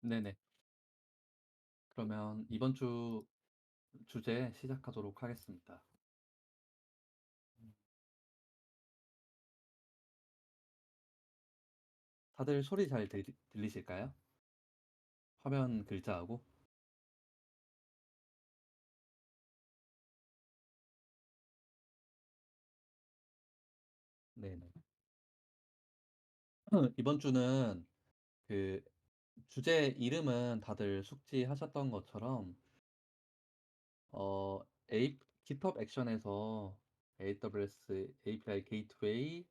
네네. 그러면 이번 주 주제 시작하도록 하겠습니다. 음. 다들 소리 잘 들리실까요? 화면 글자하고? 네네. 이번 주는 그 주제 이름은 다들 숙지하셨던 것처럼 어 GitHub 액션에서 AWS API 게이트웨이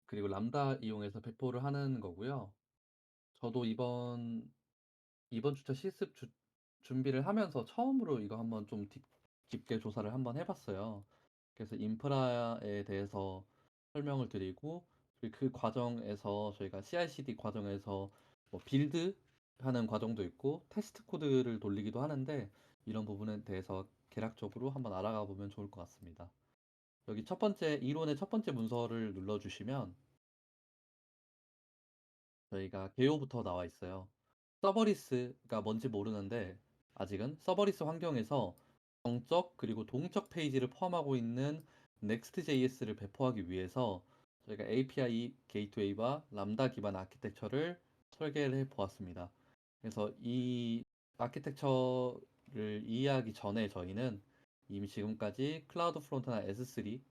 그리고 람다 이용해서 배포를 하는 거고요. 저도 이번 주차 실습 준비를 하면서 처음으로 이거 한번 좀 깊게 조사를 한번 해봤어요. 그래서 인프라에 대해서 설명을 드리고 그리고 그 과정에서 저희가 CI/CD 과정에서 뭐 빌드 하는 과정도 있고 테스트 코드를 돌리기도 하는데 이런 부분에 대해서 개략적으로 한번 알아가 보면 좋을 것 같습니다. 여기 첫 번째 이론의 첫 번째 문서를 눌러주시면 저희가 개요부터 나와 있어요. 서버리스가 뭔지 모르는데 아직은 서버리스 환경에서 정적 그리고 동적 페이지를 포함하고 있는 Next.js를 배포하기 위해서 저희가 API 게이트웨이와 람다 기반 아키텍처를 설계를 해 보았습니다. 그래서 이 아키텍처를 이해하기 전에 저희는 이미 지금까지 클라우드 프론트나 S3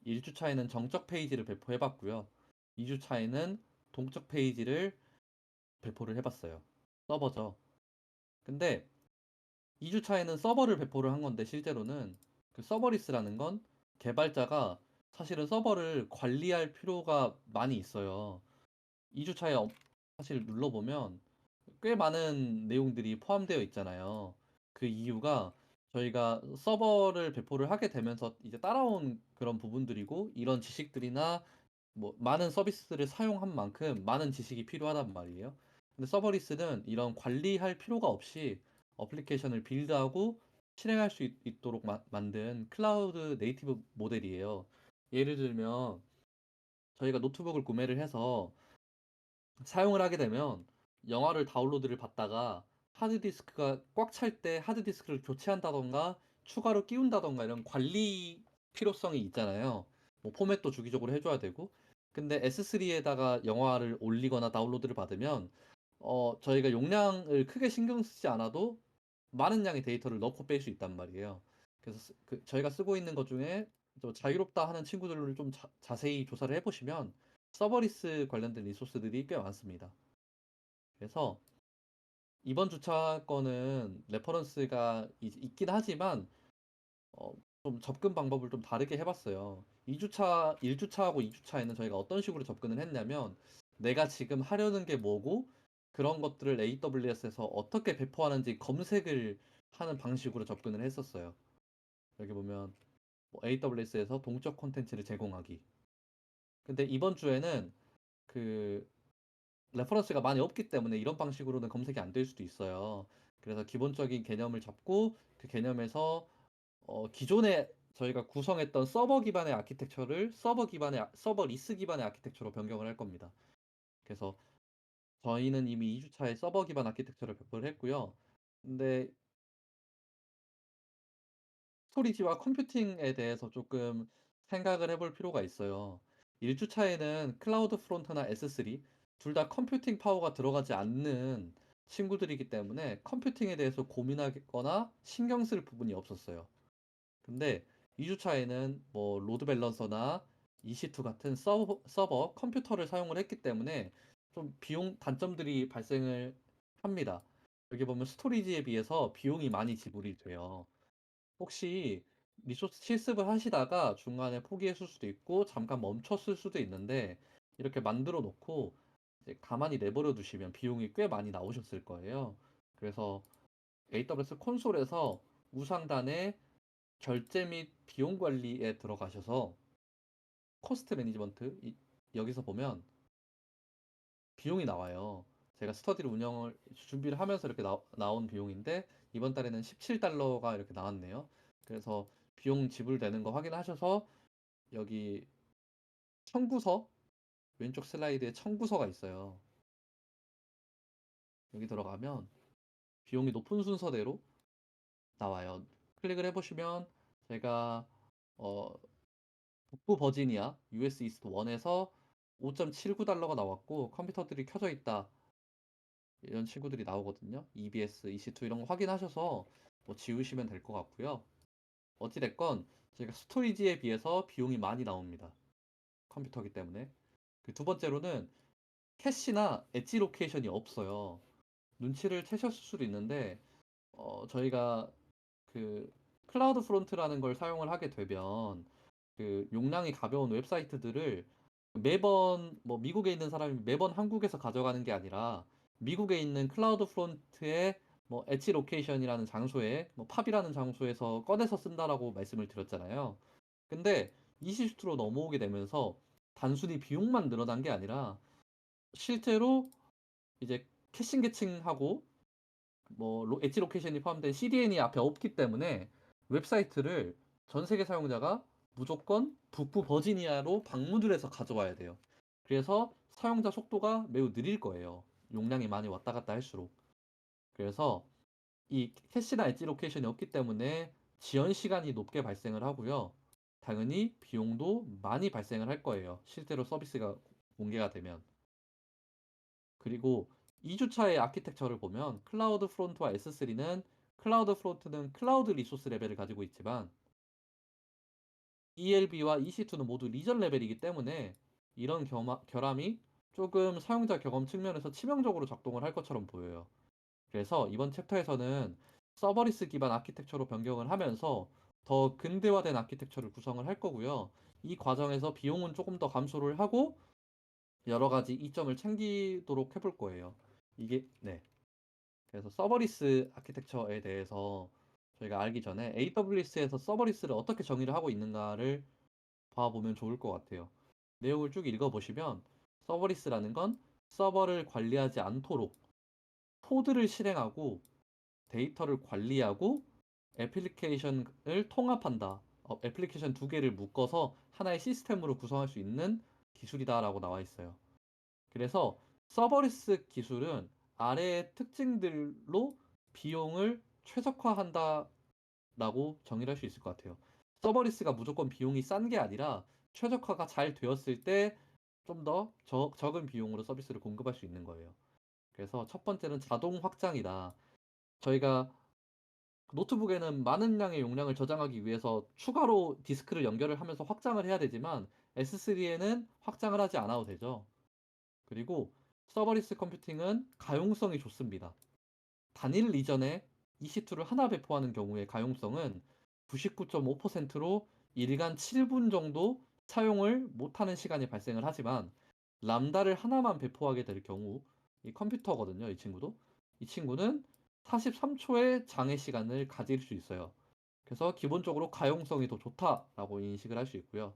1주차에는 정적 페이지를 배포해 봤고요. 2주차에는 동적 페이지를 배포를 해봤어요. 서버죠. 근데 2주차에는 서버를 배포를 한 건데 실제로는 그 서버리스라는 건 개발자가 사실은 서버를 관리할 필요가 많이 있어요. 2주차에 사실 눌러보면 꽤 많은 내용들이 포함되어 있잖아요. 그 이유가 저희가 서버를 배포를 하게 되면서 이제 따라온 그런 부분들이고 이런 지식들이나 뭐 많은 서비스를 사용한 만큼 많은 지식이 필요하단 말이에요. 근데 서버리스는 이런 관리할 필요가 없이 어플리케이션을 빌드하고 실행할 수 있도록 만든 클라우드 네이티브 모델이에요. 예를 들면 저희가 노트북을 구매를 해서 사용을 하게 되면 영화를 다운로드를 받다가 하드디스크가 꽉 찰 때 하드디스크를 교체한다던가 추가로 끼운다던가 이런 관리 필요성이 있잖아요. 뭐 포맷도 주기적으로 해줘야 되고. 근데 S3에다가 영화를 올리거나 다운로드를 받으면 저희가 용량을 크게 신경 쓰지 않아도 많은 양의 데이터를 넣고 뺄 수 있단 말이에요. 그래서 저희가 쓰고 있는 것 중에 좀 자유롭다 하는 친구들을 좀 자세히 조사를 해보시면 서버리스 관련된 리소스들이 꽤 많습니다. 그래서 이번 주차 거는 레퍼런스가 있긴 하지만 어, 좀 접근 방법을 좀 다르게 해봤어요. 2주차, 1주차하고 2주차에는 저희가 어떤 식으로 접근을 했냐면 내가 지금 하려는 게 뭐고 그런 것들을 AWS에서 어떻게 배포하는지 검색을 하는 방식으로 접근을 했었어요. 여기 보면 뭐 AWS에서 동적 콘텐츠를 제공하기. 근데 이번 주에는 그 레퍼런스가 많이 없기 때문에 이런 방식으로는 검색이 안 될 수도 있어요. 그래서 기본적인 개념을 잡고 그 개념에서 기존에 저희가 구성했던 서버 기반의 아키텍처를 서버 리스 기반의 아키텍처로 변경을 할 겁니다. 그래서 저희는 이미 2주차에 서버 기반 아키텍처를 배포를 했고요. 근데 스토리지와 컴퓨팅에 대해서 조금 생각을 해볼 필요가 있어요. 1주차에는 클라우드 프론트나 S3 둘 다 컴퓨팅 파워가 들어가지 않는 친구들이기 때문에 컴퓨팅에 대해서 고민하거나 신경 쓸 부분이 없었어요. 근데 2주차에는 뭐 로드 밸런서나 EC2 같은 서버 컴퓨터를 사용을 했기 때문에 좀 비용 단점들이 발생을 합니다. 여기 보면 스토리지에 비해서 비용이 많이 지불이 돼요. 혹시 리소스 실습을 하시다가 중간에 포기했을 수도 있고 잠깐 멈췄을 수도 있는데 이렇게 만들어 놓고 이제 가만히 내버려 두시면 비용이 꽤 많이 나오셨을 거예요. 그래서 AWS 콘솔에서 우상단에 결제 및 비용 관리에 들어가셔서 코스트 매니지먼트 여기서 보면 비용이 나와요. 제가 스터디를 운영을 준비를 하면서 이렇게 나온 비용인데 이번 달에는 17달러가 이렇게 나왔네요. 그래서 비용 지불되는 거 확인하셔서 여기 청구서 왼쪽 슬라이드에 청구서가 있어요. 여기 들어가면 비용이 높은 순서대로 나와요. 클릭을 해보시면 제가 북부 버지니아 US 이스트 1에서 5.79달러가 나왔고 컴퓨터들이 켜져 있다. 이런 친구들이 나오거든요. EBS, EC2 이런 거 확인하셔서 뭐 지우시면 될 것 같고요. 어찌됐건 제가 스토리지에 비해서 비용이 많이 나옵니다. 컴퓨터기 때문에. 그 두 번째로는 캐시나 엣지 로케이션이 없어요. 눈치를 채셨을 수도 있는데 저희가 그 클라우드 프론트라는 걸 사용을 하게 되면 그 용량이 가벼운 웹사이트들을 매번 뭐 미국에 있는 사람이 매번 한국에서 가져가는 게 아니라 미국에 있는 클라우드 프론트의 뭐 엣지 로케이션이라는 장소에 뭐 팝이라는 장소에서 꺼내서 쓴다라고 말씀을 드렸잖아요. 근데 이시스트로 넘어오게 되면서 단순히 비용만 늘어난 게 아니라 실제로 이제 캐싱 계층하고 뭐 엣지 로케이션이 포함된 CDN이 앞에 없기 때문에 웹사이트를 전 세계 사용자가 무조건 북부 버지니아로 방문을 해서 가져와야 돼요. 그래서 사용자 속도가 매우 느릴 거예요. 용량이 많이 왔다 갔다 할수록. 그래서 이 캐시나 엣지 로케이션이 없기 때문에 지연 시간이 높게 발생을 하고요. 당연히 비용도 많이 발생을 할 거예요. 실제로 서비스가 공개가 되면. 그리고 2주차의 아키텍처를 보면 클라우드 프론트와 S3는 클라우드 프론트는 클라우드 리소스 레벨을 가지고 있지만 ELB와 EC2는 모두 리전 레벨이기 때문에 이런 결함이 조금 사용자 경험 측면에서 치명적으로 작동을 할 것처럼 보여요. 그래서 이번 챕터에서는 서버리스 기반 아키텍처로 변경을 하면서 더 근대화된 아키텍처를 구성을 할 거고요. 이 과정에서 비용은 조금 더 감소를 하고 여러 가지 이점을 챙기도록 해볼 거예요. 이게 네. 그래서 서버리스 아키텍처에 대해서 저희가 알기 전에 AWS에서 서버리스를 어떻게 정의를 하고 있는가를 봐보면 좋을 것 같아요. 내용을 쭉 읽어보시면 서버리스라는 건 서버를 관리하지 않도록 코드를 실행하고 데이터를 관리하고 애플리케이션을 통합한다. 애플리케이션 두 개를 묶어서 하나의 시스템으로 구성할 수 있는 기술이다라고 나와 있어요. 그래서 서버리스 기술은 아래의 특징들로 비용을 최적화한다라고 정의를 할 수 있을 것 같아요. 서버리스가 무조건 비용이 싼 게 아니라 최적화가 잘 되었을 때 좀 더 적은 비용으로 서비스를 공급할 수 있는 거예요. 그래서 첫 번째는 자동 확장이다. 저희가 노트북에는 많은 양의 용량을 저장하기 위해서 추가로 디스크를 연결을 하면서 확장을 해야 되지만 S3에는 확장을 하지 않아도 되죠. 그리고 서버리스 컴퓨팅은 가용성이 좋습니다. 단일 리전에 EC2를 하나 배포하는 경우의 가용성은 99.5%로 일간 7분 정도 사용을 못하는 시간이 발생을 하지만 람다를 하나만 배포하게 될 경우 이 컴퓨터거든요. 이 친구도. 이 친구는 43초의 장애 시간을 가질 수 있어요. 그래서 기본적으로 가용성이 더 좋다라고 인식을 할 수 있고요.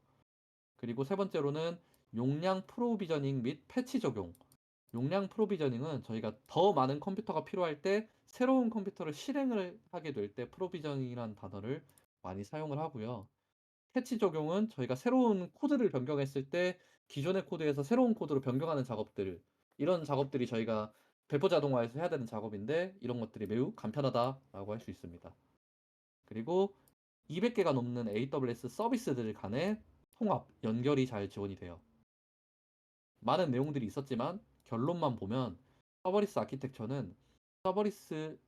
그리고 세 번째로는 용량 프로비저닝 및 패치 적용. 용량 프로비저닝은 저희가 더 많은 컴퓨터가 필요할 때 새로운 컴퓨터를 실행을 하게 될 때 프로비저닝이라는 단어를 많이 사용을 하고요. 패치 적용은 저희가 새로운 코드를 변경했을 때 기존의 코드에서 새로운 코드로 변경하는 작업들, 이런 작업들이 저희가 배포 자동화에서 해야 되는 작업인데 이런 것들이 매우 간편하다라고 할 수 있습니다. 그리고 200개가 넘는 AWS 서비스들 간의 통합, 연결이 잘 지원이 돼요. 많은 내용들이 있었지만 결론만 보면 서버리스 아키텍처는 서버리스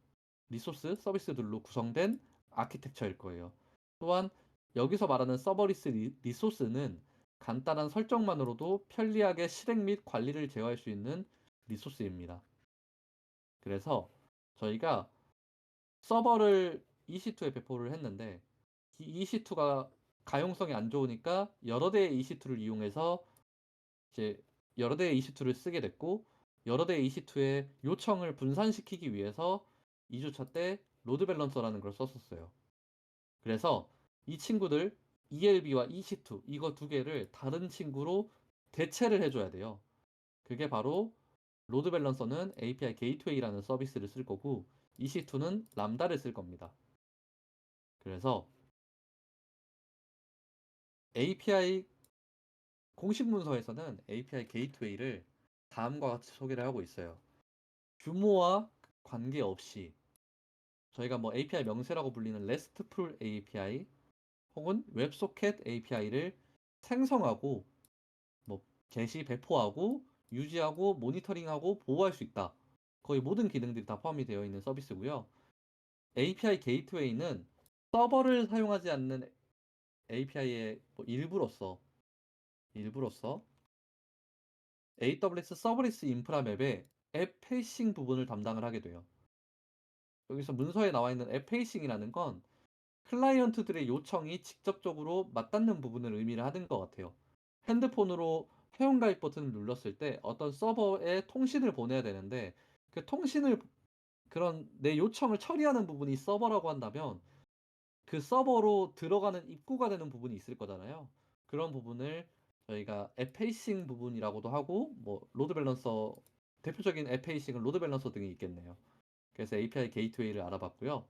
리소스 서비스들로 구성된 아키텍처일 거예요. 또한 여기서 말하는 서버리스 리소스는 간단한 설정만으로도 편리하게 실행 및 관리를 제어할 수 있는 리소스입니다. 그래서 저희가 서버를 EC2에 배포를 했는데 이 EC2가 가용성이 안 좋으니까 여러 대의 EC2를 이용해서 이제 여러 대의 EC2를 쓰게 됐고 여러 대의 EC2의 요청을 분산시키기 위해서 2주차 때 로드 밸런서라는 걸 썼었어요. 그래서 이 친구들 ELB와 EC2 이거 두 개를 다른 친구로 대체를 해줘야 돼요. 그게 바로 로드 밸런서는 API 게이트웨이라는 서비스를 쓸 거고 EC2는 람다를 쓸 겁니다. 그래서 API 공식 문서에서는 API 게이트웨이를 다음과 같이 소개를 하고 있어요. 규모와 관계없이 저희가 뭐 API 명세라고 불리는 RESTful API 혹은 웹소켓 API를 생성하고 뭐 게시 배포하고 유지하고 모니터링하고 보호할 수 있다. 거의 모든 기능들이 다 포함이 되어 있는 서비스고요. API 게이트웨이는 서버를 사용하지 않는 API의 뭐 일부로서 AWS 서버리스 인프라 맵의 앱 페이싱 부분을 담당을 하게 돼요. 여기서 문서에 나와 있는 앱 페이싱이라는 건 클라이언트들의 요청이 직접적으로 맞닿는 부분을 의미를 하는 것 같아요. 핸드폰으로 회원가입 버튼을 눌렀을 때 어떤 서버에 통신을 보내야 되는데 그 통신을 그런 내 요청을 처리하는 부분이 서버라고 한다면 그 서버로 들어가는 입구가 되는 부분이 있을 거잖아요. 그런 부분을 저희가 앱 페이싱 부분이라고도 하고 뭐 로드 밸런서 대표적인 앱 페이싱은 로드 밸런서 등이 있겠네요. 그래서 API 게이트웨이를 알아봤고요.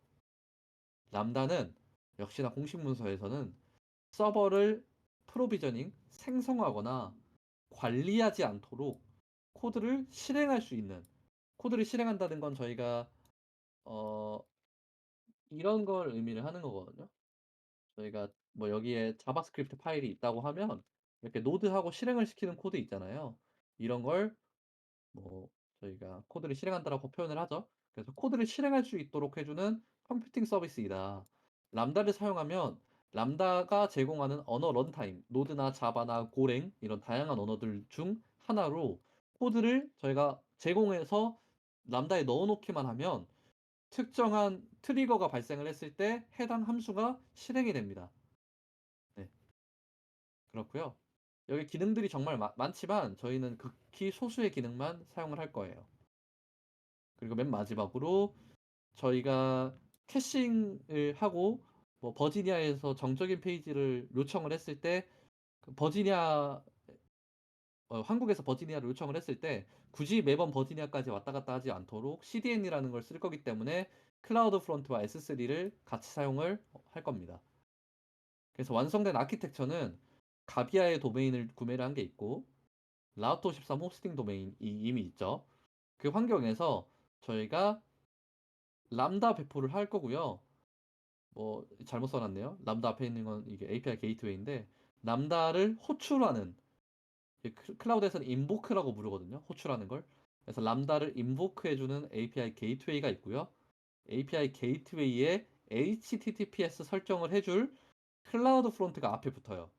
람다는 역시나 공식 문서에서는 서버를 프로비저닝, 생성하거나 관리하지 않도록 코드를 실행할 수 있는 코드를 실행한다는 건 저희가 어 이런 걸 의미를 하는 거거든요. 저희가 뭐 여기에 자바스크립트 파일이 있다고 하면 이렇게 노드하고 실행을 시키는 코드 있잖아요. 이런 걸 뭐 저희가 코드를 실행한다라고 표현을 하죠. 그래서 코드를 실행할 수 있도록 해 주는 컴퓨팅 서비스이다. 람다를 사용하면 람다가 제공하는 언어 런타임, 노드나 자바나 고랭 이런 다양한 언어들 중 하나로 코드를 저희가 제공해서 람다에 넣어 놓기만 하면 특정한 트리거가 발생을 했을 때 해당 함수가 실행이 됩니다. 네. 그렇고요. 여기 기능들이 정말 많지만 저희는 극히 소수의 기능만 사용을 할 거예요. 그리고 맨 마지막으로 저희가 캐싱을 하고 뭐 버지니아에서 정적인 페이지를 요청을 했을 때 그 버지니아 한국에서 버지니아를 요청을 했을 때 굳이 매번 버지니아까지 왔다 갔다 하지 않도록 CDN이라는 걸 쓸 거기 때문에 클라우드 프론트와 S3를 같이 사용을 할 겁니다. 그래서 완성된 아키텍처는 가비아의 도메인을 구매를 한 게 있고 라우터 13 호스팅 도메인이 이미 있죠. 그 환경에서 저희가 람다 배포를 할 거고요. 뭐 잘못 써놨네요. 람다 앞에 있는 건 이게 API 게이트웨이인데 람다를 호출하는 클라우드에서는 인보크라고 부르거든요. 호출하는 걸. 그래서 람다를 인보크 해주는 API 게이트웨이가 있고요. API 게이트웨이에 HTTPS 설정을 해줄 클라우드 프론트가 앞에 붙어요.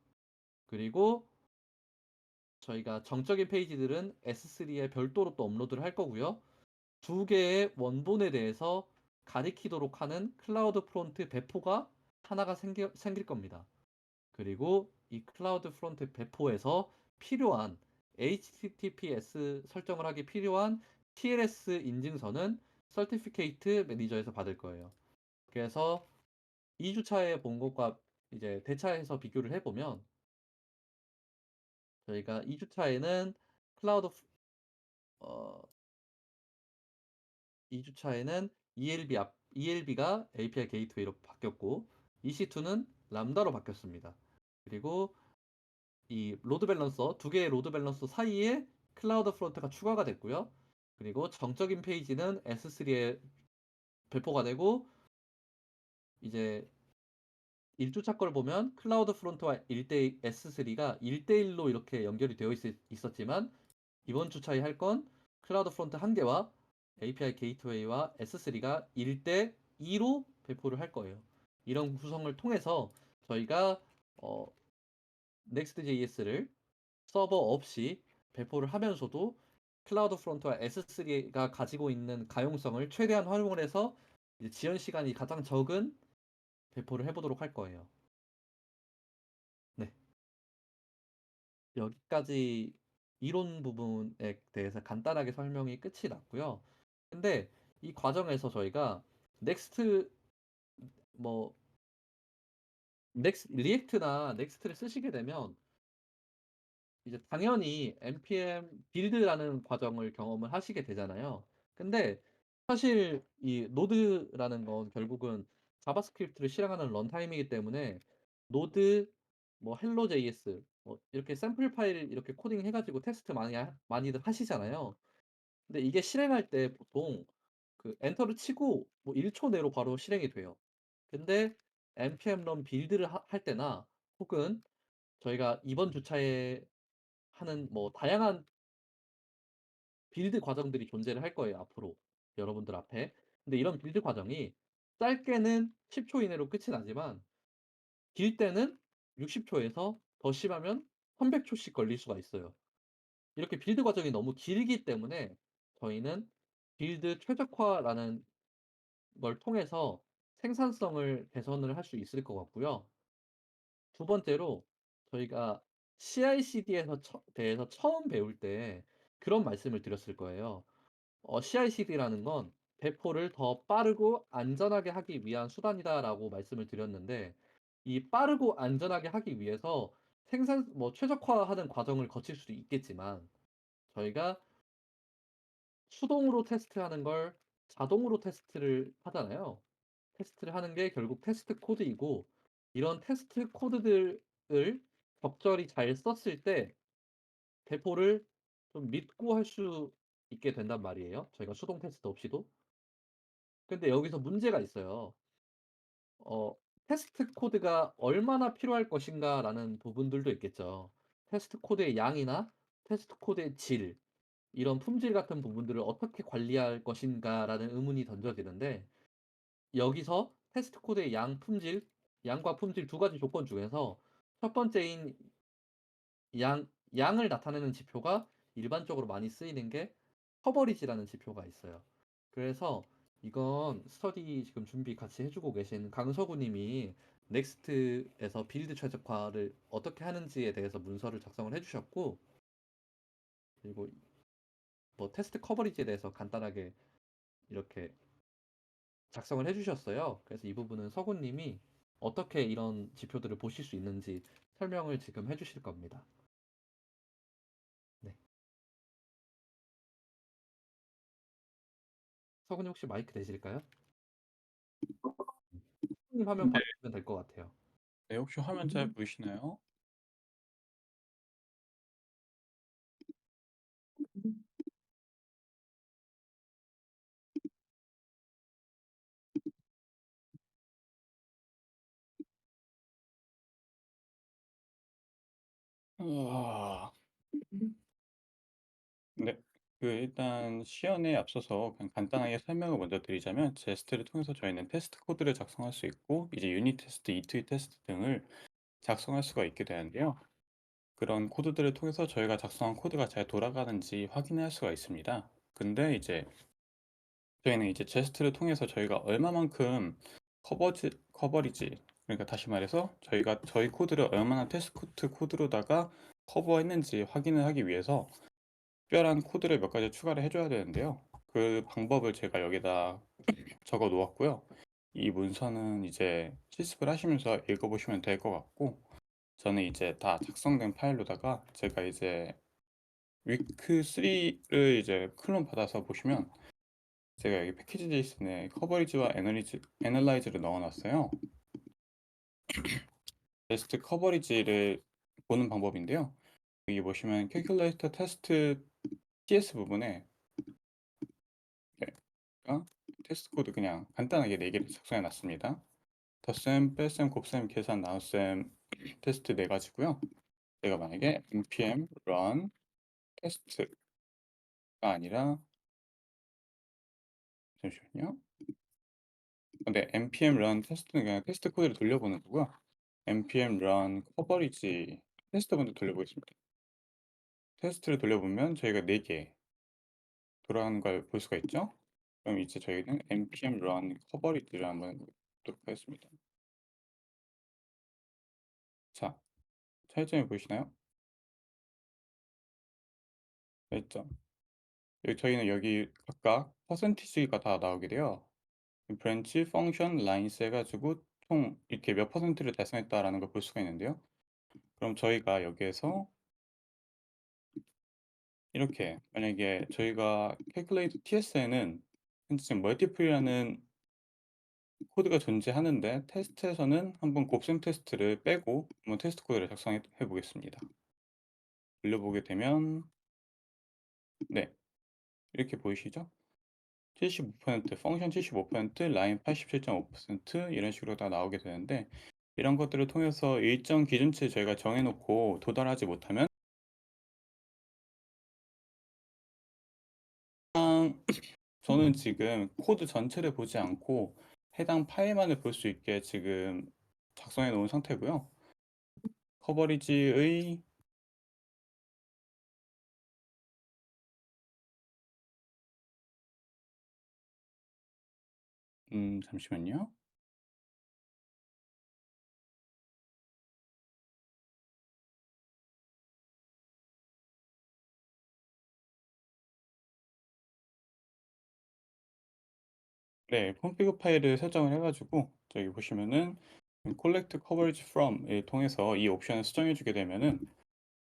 그리고 저희가 정적인 페이지들은 S3에 별도로 또 업로드를 할 거고요. 두 개의 원본에 대해서 가리키도록 하는 클라우드 프론트 배포가 하나가 생길 겁니다. 그리고 이 클라우드 프론트 배포에서 필요한 HTTPS 설정을 하기 필요한 TLS 인증서는 서티피케이트 매니저에서 받을 거예요. 그래서 2주차에 본 것과 이제 대차해서 비교를 해보면 저희가 2주차에는 클라우드 어, 2주차에는 ELB가 API 게이트웨이로 바뀌었고 EC2는 람다로 바뀌었습니다. 그리고 이 로드 밸런서 두 개의 로드 밸런서 사이에 클라우드 프론트가 추가가 됐고요. 그리고 정적인 페이지는 S3에 배포가 되고 이제 1주차 걸 보면 클라우드 프론트와 1대 S3가 1대1로 이렇게 연결이 되어 있었지만 이번 주차에 할 건 클라우드 프론트 한 개와 API 게이트웨이와 S3가 1대2로 배포를 할 거예요. 이런 구성을 통해서 저희가 Next.js를 서버 없이 배포를 하면서도 클라우드 프론트와 S3가 가지고 있는 가용성을 최대한 활용을 해서 이제 지연 시간이 가장 적은 배포를 해보도록 할 거예요. 네. 여기까지 이론 부분에 대해서 간단하게 설명이 끝이 났고요. 근데 이 과정에서 저희가 넥스트 뭐 리액트나 넥스트를 쓰시게 되면 이제 당연히 npm 빌드라는 과정을 경험을 하시게 되잖아요. 근데 사실 이 노드라는 건 결국은 자바스크립트를 실행하는 런타임이기 때문에 노드 뭐 헬로 JS 뭐 이렇게 샘플 파일 이렇게 코딩 해 가지고 테스트 많이들 하시잖아요. 근데 이게 실행할 때 보통 그 엔터를 치고 뭐 1초 내로 바로 실행이 돼요. 근데 npm run 빌드를 할 때나 혹은 저희가 이번 주차에 하는 뭐 다양한 빌드 과정들이 존재를 할 거예요, 앞으로 여러분들 앞에. 근데 이런 빌드 과정이 짧게는 10초 이내로 끝이 나지만 길 때는 60 초에서 더 심하면 300 초씩 걸릴 수가 있어요. 이렇게 빌드 과정이 너무 길기 때문에 저희는 빌드 최적화라는 걸 통해서 생산성을 개선을 할 수 있을 것 같고요. 두 번째로 저희가 CI/CD에서 대해서 처음 배울 때 그런 말씀을 드렸을 거예요. CI/CD라는 건 "배포를 더 빠르고 안전하게 하기 위한 수단이다."라고 말씀을 드렸는데 이 빠르고 안전하게 하기 위해서 최적화하는 과정을 거칠 수도 있겠지만 저희가 수동으로 테스트하는 걸 자동으로 테스트를 하잖아요. 테스트를 하는 게 결국 테스트 코드이고 이런 테스트 코드들을 적절히 잘 썼을 때 배포를 좀 믿고 할 수 있게 된단 말이에요, 저희가 수동 테스트 없이도. 근데 여기서 문제가 있어요. 어 '테스트 코드가 얼마나 필요할 것인가.'라는 부분들도 있겠죠. 테스트 코드의 양이나 테스트 코드의 질, 이런 품질 같은 부분들을 어떻게 관리할 것인가라는 의문이 던져지는데 여기서 테스트 코드의 양과 품질 두 가지 조건 중에서 첫 번째인 양을 나타내는 지표가 일반적으로 많이 쓰이는 게 커버리지라는 지표가 있어요. 그래서 이건 스터디 지금 준비 같이 해 주고 계신 강서구 님이 넥스트에서 빌드 최적화를 어떻게 하는지에 대해서 문서를 작성을 해 주셨고 그리고 뭐 테스트 커버리지에 대해서 간단하게 이렇게 작성을 해 주셨어요. 그래서 이 부분은 서구 님이 어떻게 이런 지표들을 보실 수 있는지 설명을 지금 해 주실 겁니다. 네. 서구 님 혹시 마이크 되실까요? 서구 님 화면 네. 봐주시면 될 것 같아요. 네, 혹시 화면 잘 보이시나요? 아, 네. 일단 시연에 앞서서 그냥 간단하게 설명을 먼저 드리자면 제스트를 통해서 저희는 테스트 코드를 작성할 수 있고 이제 유닛 테스트, 이투 테스트 등을 작성할 수가 있게 되는데요. 그런 코드들을 통해서 저희가 작성한 코드가 잘 돌아가는지 확인할 수가 있습니다. 근데 이제 저희는 이제 제스트를 통해서 저희가 얼마만큼 커버리지, 그러니까 다시 말해서 저희가 저희 코드를 얼마나 테스트 코드로다가 커버했는지 확인을 하기 위해서 특별한 코드를 몇 가지 추가를 해줘야 되는데요. 그 방법을 제가 여기다 적어 놓았고요. 이 문서는 이제 실습을 하시면서 읽어보시면 될 것 같고, 저는 이제 다 작성된 파일로다가 제가 이제 위크 3를 이제 클론 받아서 보시면 제가 여기 패키지 제이슨에 커버리지와 애널라이즈를 넣어놨어요. 베스트 커버리지를 보는 방법인데요. 여기 보시면 캘큘레이터 테스트 TS 부분에 네, 테스트 코드 그냥 간단하게 4개를 작성해 놨습니다. 덧셈, 뺄셈, 곱셈, 계산, 나눗셈 테스트 4가지고요. 제가 만약에 npm run 테스트가 아니라 잠시만요. 네, npm run 테스트는 그냥 테스트 코드를 돌려보는 거고요. npm run 커버리지 테스트 먼저 돌려보겠습니다. 테스트를 돌려보면 저희가 4개 돌아가는 걸 볼 수가 있죠. 그럼 이제 저희는 npm run 커버리지를 한번 보도록 하겠습니다. 자, 차이점이 보이시나요? 차이점. 저희는 여기 각각 퍼센티지가 다 나오게 돼요. 브랜치, 펑션, 라인스 해가지고 총 이렇게 몇 퍼센트를 달성했다라는 걸 볼 수가 있는데요. 그럼 저희가 여기에서 이렇게 만약에 저희가 calculate ts에는 현재 지금 multiple이라는 코드가 존재하는데 테스트에서는 한번 곱셈 테스트를 빼고 한번 테스트 코드를 작성해 보겠습니다. 돌려보게 되면 네, 이렇게 보이시죠? 75% 펑션 75% 라인 87.5% 이런 식으로 다 나오게 되는데 이런 것들을 통해서 일정 기준치 저희가 정해 놓고 도달하지 못하면 상 저는 지금 코드 전체를 보지 않고 해당 파일만을 볼 수 있게 지금 작성해 놓은 상태고요. 커버리지의 잠시만요. 네, 콘피그 파일을 설정을 해 가지고 저기 보시면은 collect coverage from을 통해서 이 옵션을 수정해 주게 되면은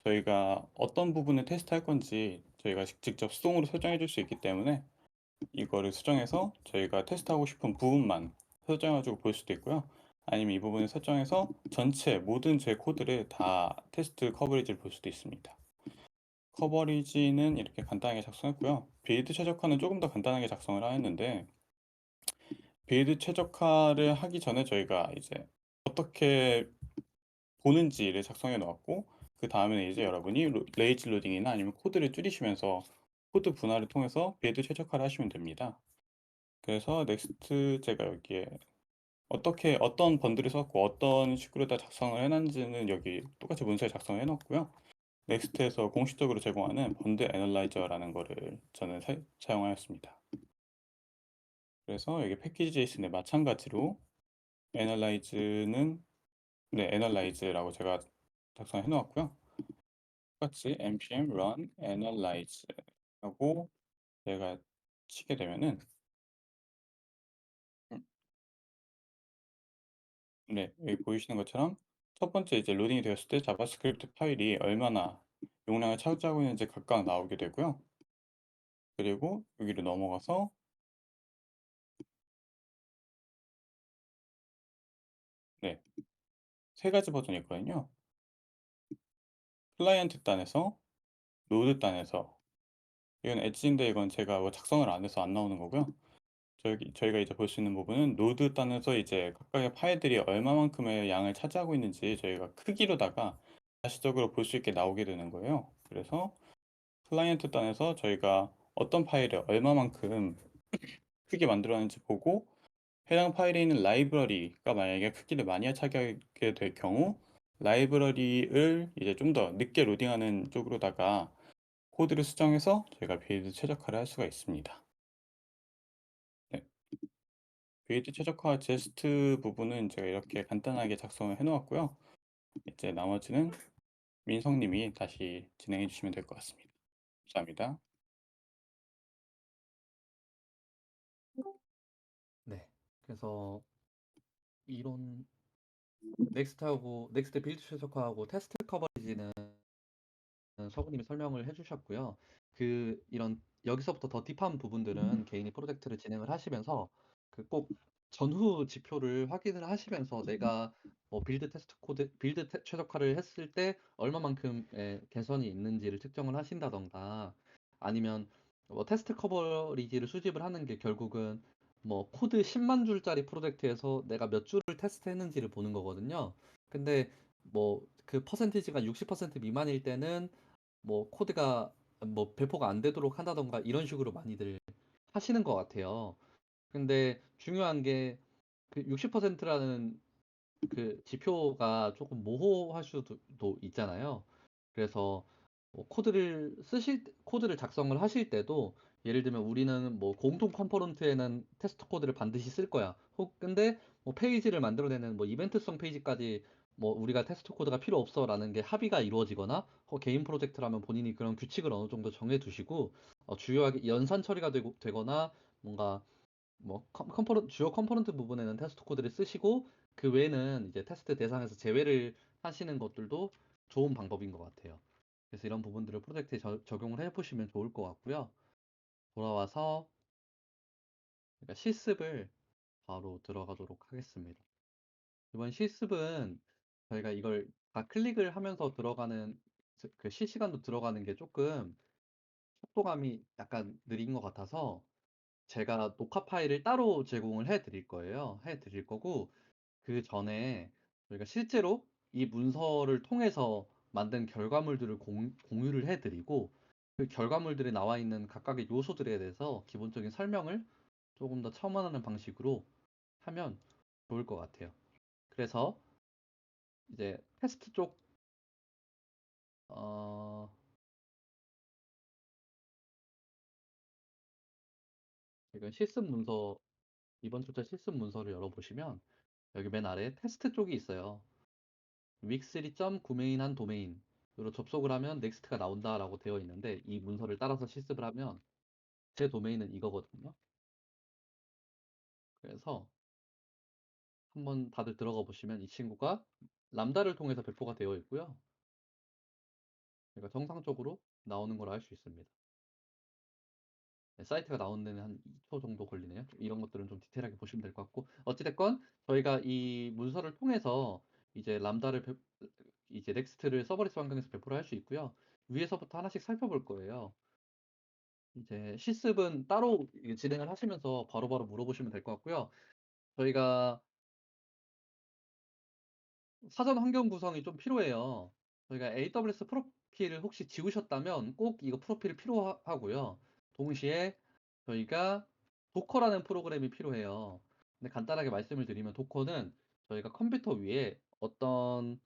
저희가 어떤 부분을 테스트할 건지 저희가 직접 수동으로 설정해 줄 수 있기 때문에 이거를 수정해서 저희가 테스트하고 싶은 부분만 설정해 가지고 볼 수도 있고요. 아니면 이 부분을 설정해서 전체 모든 제 코드를 다 테스트 커버리지를 볼 수도 있습니다. 커버리지는 이렇게 간단하게 작성했고요. 빌드 최적화는 조금 더 간단하게 작성을 하였는데 빌드 최적화를 하기 전에 저희가 이제 어떻게 보는지를 작성해 놓았고 그다음에는 이제 여러분이 레이지 로딩이나 아니면 코드를 줄이시면서 코드 분할을 통해서 빌드 최적화를 하시면 됩니다. 그래서 넥스트 제가 여기에 어떻게 어떤 번들을 썼고 어떤 식으로 다 작성을 해 놨는지는 여기 똑같이 문서에 작성을 해 놨고요. 넥스트에서 공식적으로 제공하는 번들 애널라이저라는 거를 저는 사용하였습니다. 그래서 여기 패키지 제이슨에 마찬가지로 애널라이즈는 네, 애널라이즈라고 제가 작성해 놓았고요. 똑같이 npm run analyze 하고 제가 치게 되면은 음, 네, 여기 보이시는 것처럼 첫 번째 이제 로딩이 되었을 때 자바스크립트 파일이 얼마나 용량을 차지하고 있는지 각각 나오게 되고요. 그리고 여기로 넘어가서 네, 세 가지 버전이 있거든요. 클라이언트 단에서, 노드 단에서 이건 엣지인데 이건 제가 뭐 작성을 안 해서 안 나오는 거고요. 저희가 이제 볼 수 있는 부분은 노드 단에서 이제 각각의 파일들이 얼마만큼의 양을 차지하고 있는지 저희가 크기로다가 자체적으로 볼 수 있게 나오게 되는 거예요. 그래서 클라이언트 단에서 저희가 어떤 파일을 얼마만큼 크게 만들었는지 보고 해당 파일에 있는 라이브러리가 만약에 크기를 많이 차지하게 될 경우 라이브러리를 이제 좀 더 늦게 로딩하는 쪽으로다가 코드를 수정해서 저희가 빌드 최적화를 할 수가 있습니다. 네. 빌드 최적화 제스트 부분은 제가 이렇게 간단하게 작성을 해 놓았고요. 이제 나머지는 민성 님이 다시 진행해 주시면 될 것 같습니다. 감사합니다. 네. 그래서 이런 넥스트 빌드 최적화하고 테스트 커버리지는 서구님이 설명을 해주셨고요. 이런 여기서부터 더 딥한 부분들은 개인이 프로젝트를 진행을 하시면서 꼭 전후 지표를 확인을 하시면서 내가 뭐 최적화를 했을 때 얼마만큼의 개선이 있는지를 측정을 하신다던가 아니면 뭐 테스트 커버리지를 수집을 하는 게 결국은 뭐 코드 10만 줄짜리 프로젝트에서 내가 몇 줄을 테스트했는지를 보는 거거든요. 근데 뭐 그 퍼센티지가 60% 미만일 때는 뭐 코드가 뭐 배포가 안 되도록 한다던가 이런 식으로 많이들 하시는 것 같아요. 근데 중요한 게 그 60%라는 그 지표가 조금 모호할 수도 있잖아요. 그래서 뭐 코드를 작성을 하실 때도 예를 들면 우리는 뭐 공통 컴포넌트에는 테스트 코드를 반드시 쓸 거야. 근데 뭐 페이지를 만들어내는 뭐 이벤트성 페이지까지 뭐 우리가 테스트 코드가 필요 없어라는 게 합의가 이루어지거나 개인 프로젝트라면 본인이 그런 규칙을 어느 정도 정해 두시고 주요하게 연산 처리가 되거나 뭔가 뭐 주요 컴포넌트 부분에는 테스트 코드를 쓰시고 그 외에는 이제 테스트 대상에서 제외를 하시는 것들도 좋은 방법인 것 같아요. 그래서 이런 부분들을 프로젝트에 적용을 해보시면 좋을 것 같고요. 돌아와서 그러니까 실습을 바로 들어가도록 하겠습니다. 이번 실습은 저희가 이걸 다 클릭을 하면서 들어가는 그 실시간도 들어가는 게 조금 속도감이 약간 느린 것 같아서 제가 녹화 파일을 따로 제공을 해 드릴 거예요. 해 드릴 거고 그전에 저희가 실제로 이 문서를 통해서 만든 결과물들을 공유를 해 드리고 그 결과물들에 나와 있는 각각의 요소들에 대해서 기본적인 설명을 조금 더 첨언하는 방식으로 하면 좋을 것 같아요. 그래서 이제 테스트 쪽 어 이건 실습 문서 이번 주차 실습 문서를 열어 보시면 여기 맨 아래에 테스트 쪽이 있어요. wix3 구메인한 도메인으로 접속을 하면 넥스트가 나온다라고 되어 있는데 이 문서를 따라서 실습을 하면 제 도메인은 이거거든요. 그래서 한번 다들 들어가 보시면 이 친구가 람다를 통해서 배포가 되어 있고요. 그러니까 정상적으로 나오는 걸 알 수 있습니다. 네, 사이트가 나오는 데는 한 2초 정도 걸리네요. 이런 것들은 좀 디테일하게 보시면 될 것 같고 어찌 됐건 저희가 이 문서를 통해서 이제 람다를 이제 넥스트를 서버리스 환경에서 배포를 할 수 있고요. 위에서부터 하나씩 살펴볼 거예요. 이제 실습은 따로 진행을 하시면서 바로바로 물어보시면 될 것 같고요. 저희가 사전 환경 구성이 좀 필요해요. 저희가 AWS 프로필을 혹시 지우셨다면 꼭 이거 프로필이 필요하고요. 동시에 저희가 도커라는 프로그램이 필요해요. 근데 간단하게 말씀을 드리면 도커는 저희가 컴퓨터 위에 어떤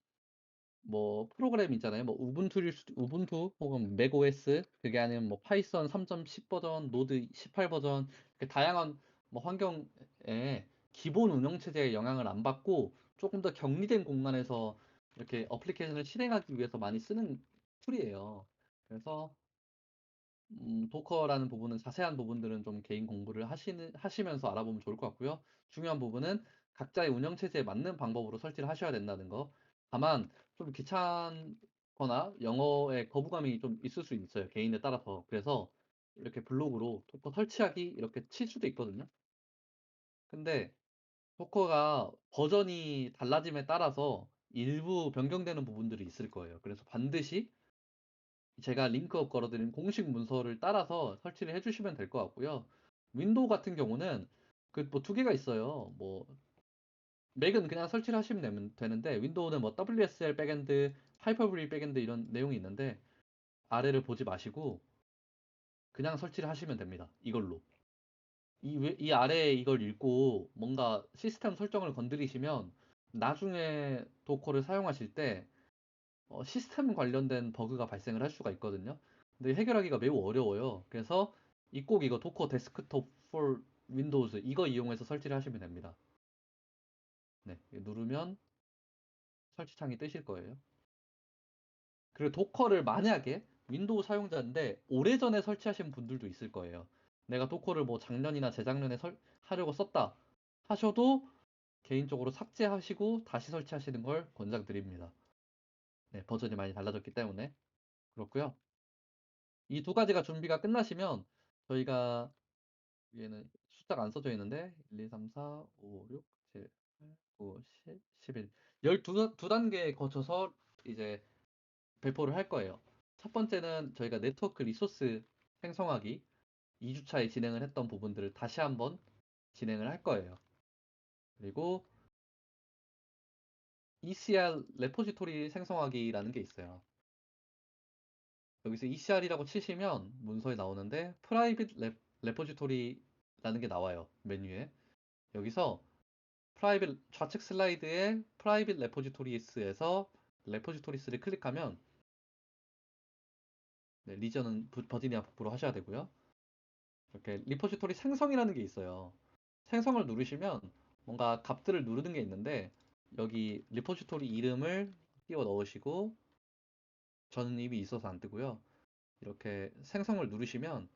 뭐 프로그램 있잖아요. 뭐 우분투 혹은 맥OS 그게 아니면 뭐 파이썬 3.10 버전, 노드 18 버전 이렇게 다양한 뭐 환경에 기본 운영 체제에 영향을 안 받고 조금 더 격리된 공간에서 이렇게 어플리케이션을 실행하기 위해서 많이 쓰는 툴이에요. 그래서 도커라는 부분은 자세한 부분들은 좀 개인 공부를 하시면서 알아보면 좋을 것 같고요. 중요한 부분은 각자의 운영 체제에 맞는 방법으로 설치를 하셔야 된다는 거. 다만 좀 귀찮거나 영어에 거부감이 좀 있을 수 있어요. 개인에 따라서. 그래서 이렇게 블로그로 도커 설치하기 이렇게 칠 수도 있거든요. 근데 도커가 버전이 달라짐에 따라서 일부 변경되는 부분들이 있을 거예요. 그래서 반드시 제가 링크업 걸어드린 공식 문서를 따라서 설치를 해주시면 될 것 같고요. 윈도우 같은 경우는 그 뭐 두 개가 있어요. 뭐 맥은 그냥 설치를 하시면 되는데 윈도우는 뭐 WSL 백엔드, 하이퍼브리 백엔드 이런 내용이 있는데 아래를 보지 마시고 그냥 설치를 하시면 됩니다. 이걸로. 이 아래에 이걸 읽고 뭔가 시스템 설정을 건드리시면 나중에 도커를 사용하실 때 시스템 관련된 버그가 발생을 할 수가 있거든요. 근데 해결하기가 매우 어려워요. 그래서 꼭 이거 도커 데스크톱 for 윈도우즈 이거 이용해서 설치를 하시면 됩니다. 네, 누르면 설치창이 뜨실 거예요. 그리고 도커를 만약에 윈도우 사용자인데 오래전에 설치하신 분들도 있을 거예요. 내가 도커를 뭐 작년이나 재작년에 하려고 썼다 하셔도 개인적으로 삭제하시고 다시 설치하시는 걸 권장드립니다. 네, 버전이 많이 달라졌기 때문에 그렇고요. 이 두 가지가 준비가 끝나시면 저희가 위에는 숫자가 안 써져 있는데 1, 2, 3, 4, 5, 6, 7, 8, 9, 10, 11 12 단계에 거쳐서 이제 배포를 할 거예요. 첫 번째는 저희가 네트워크 리소스 생성하기 2주차에 진행을 했던 부분들을 다시 한번 진행을 할 거예요. 그리고 ECR 레포지토리 생성하기라는 게 있어요. 여기서 ECR이라고 치시면 문서에 나오는데 프라이빗 레포지토리라는 게 나와요. 메뉴에. 여기서 프라이빗 좌측 슬라이드에 프라이빗 레포지토리스에서 레포지토리스를 클릭하면 네, 리전은 버지니아 북부로 하셔야 되고요. 이렇게 리포지토리 생성이라는 게 있어요. 생성을 누르시면 뭔가 값들을 누르는 게 있는데 여기 리포지토리 이름을 띄워 넣으시고 저는 이미 있어서 안 뜨고요. 이렇게 생성을 누르시면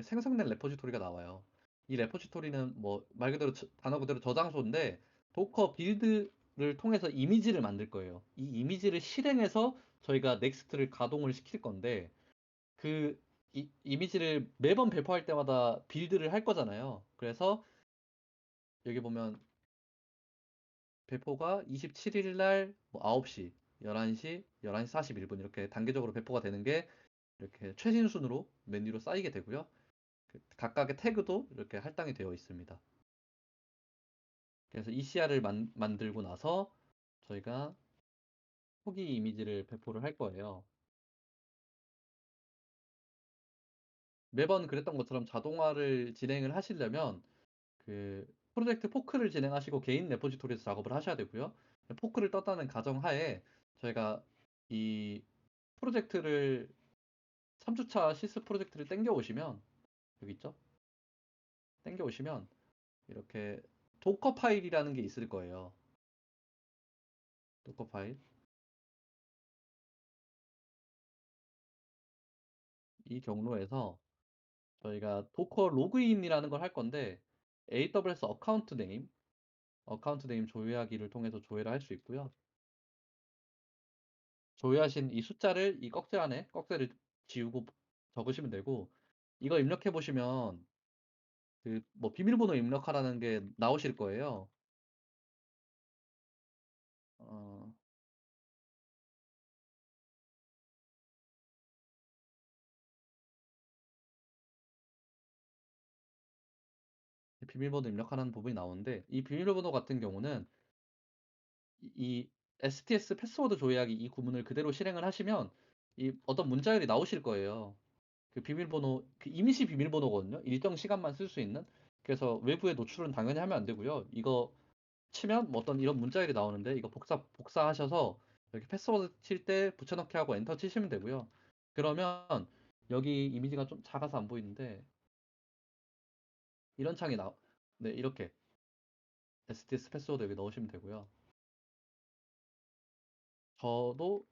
생성된 레포지토리가 나와요. 이 레포지토리는 뭐 말 그대로 단어 그대로 저장소인데 도커 빌드를 통해서 이미지를 만들 거예요. 이 이미지를 실행해서 저희가 넥스트를 가동을 시킬 건데 그 이미지를 매번 배포할 때마다 빌드를 할 거잖아요. 그래서 여기 보면 배포가 27일 날 뭐 9시, 11시, 11시 41분 이렇게 단계적으로 배포가 되는 게 이렇게 최신 순으로 메뉴로 쌓이게 되고요. 각각의 태그도 이렇게 할당이 되어 있습니다. 그래서 ECR을 만들고 나서 저희가 후기 이미지를 배포를 할 거예요. 매번 그랬던 것처럼 자동화를 진행을 하시려면 그 프로젝트 포크를 진행하시고 개인 레포지토리에서 작업을 하셔야 되고요. 포크를 떴다는 가정하에 저희가 이 프로젝트를 3주차 시스 프로젝트를 땡겨 오시면 여기 있죠? 땡겨 오시면 이렇게 도커 파일이라는 게 있을 거예요. 도커 파일. 이 경로에서 저희가 도커 로그인이라는 걸 할 건데 AWS 어카운트 네임 조회하기를 통해서 조회를 할 수 있고요. 조회하신 이 숫자를 이 꺽쇠 안에 꺽쇠를 지우고 적으시면 되고 이거 입력해 보시면 그 뭐 비밀번호 입력하라는 게 나오실 거예요. 어, 비밀번호 입력하는 부분이 나오는데 이 비밀번호 같은 경우는 이 STS 패스워드 조회하기 이 구문을 그대로 실행을 하시면 이 어떤 문자열이 나오실 거예요. 그 비밀번호, 그 임시 비밀번호거든요. 일정 시간만 쓸 수 있는. 그래서 외부에 노출은 당연히 하면 안 되고요. 이거 치면 뭐 어떤 이런 문자열이 나오는데 이거 복사하셔서 이렇게 패스워드 칠 때 붙여넣기 하고 엔터 치시면 되고요. 그러면 여기 이미지가 좀 작아서 안 보이는데 이런 창이 네, 이렇게 STS 패스워드 여기 넣으시면 되고요. 저도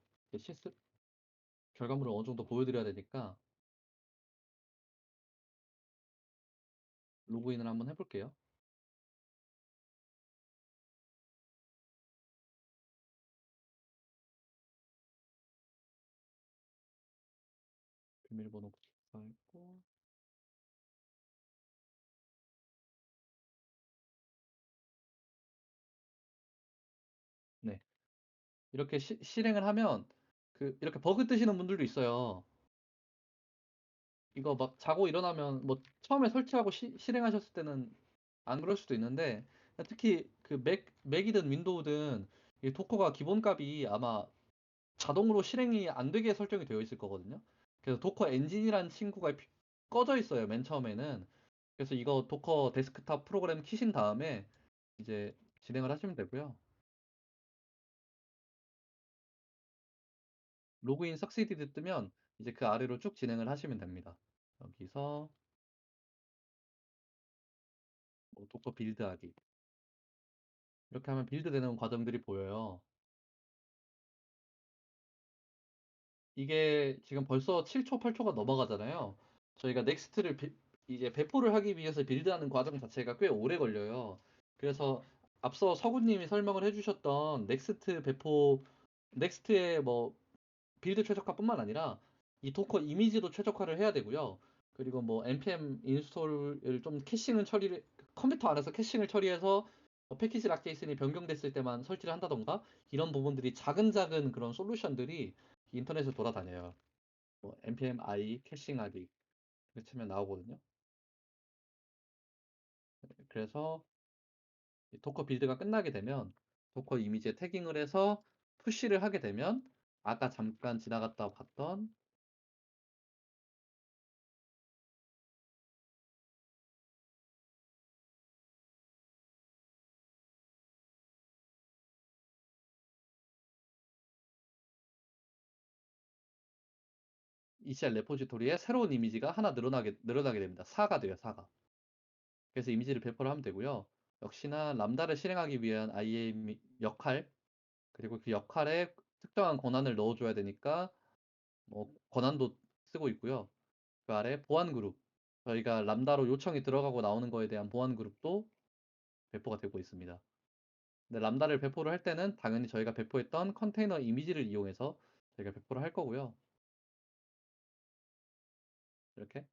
결과물을 어느 정도 보여드려야 되니까 로그인을 한번 해볼게요. 비밀번호 복사했고, 네. 이렇게 실행을 하면 이렇게 버그 뜨시는 분들도 있어요. 이거 막 자고 일어나면 뭐 처음에 설치하고 실행하셨을 때는 안 그럴 수도 있는데 특히 그 맥이든 윈도우든 이 도커가 기본 값이 아마 자동으로 실행이 안 되게 설정이 되어 있을 거거든요. 그래서 도커 엔진이라는 친구가 꺼져 있어요. 맨 처음에는. 그래서 이거 도커 데스크탑 프로그램 키신 다음에 이제 진행을 하시면 되고요. 로그인 석시디드 뜨면 이제 그 아래로 쭉 진행을 하시면 됩니다. 여기서 뭐 도커 빌드하기 이렇게 하면 빌드되는 과정들이 보여요. 이게 지금 벌써 7초, 8초가 넘어가잖아요. 저희가 넥스트를 이제 배포를 하기 위해서 빌드하는 과정 자체가 꽤 오래 걸려요. 그래서 앞서 서구님이 설명을 해주셨던 넥스트의 뭐 빌드 최적화뿐만 아니라 이 도커 이미지도 최적화를 해야 되고요. 그리고 뭐 npm 인스톨을 좀 컴퓨터 안에서 캐싱을 처리해서 패키지 락돼 있으니 변경됐을 때만 설치를 한다던가 이런 부분들이 작은 그런 솔루션들이 인터넷에 돌아다녀요. 뭐 npm i 캐싱하기 이렇게 치면 나오거든요. 그래서 이 도커 빌드가 끝나게 되면 도커 이미지에 태깅을 해서 푸시를 하게 되면 아까 잠깐 지나갔다 봤던 ECR 레포지토리에 새로운 이미지가 하나 늘어나게 됩니다. 4가 돼요, 4가. 그래서 이미지를 배포를 하면 되고요. 역시나 람다를 실행하기 위한 IAM 역할, 그리고 그 역할에 특정한 권한을 넣어줘야 되니까 뭐 권한도 쓰고 있고요. 그 아래 보안 그룹, 저희가 람다로 요청이 들어가고 나오는 거에 대한 보안 그룹도 배포가 되고 있습니다. 근데 람다를 배포를 할 때는 당연히 저희가 배포했던 컨테이너 이미지를 이용해서 저희가 배포를 할 거고요. 이렇게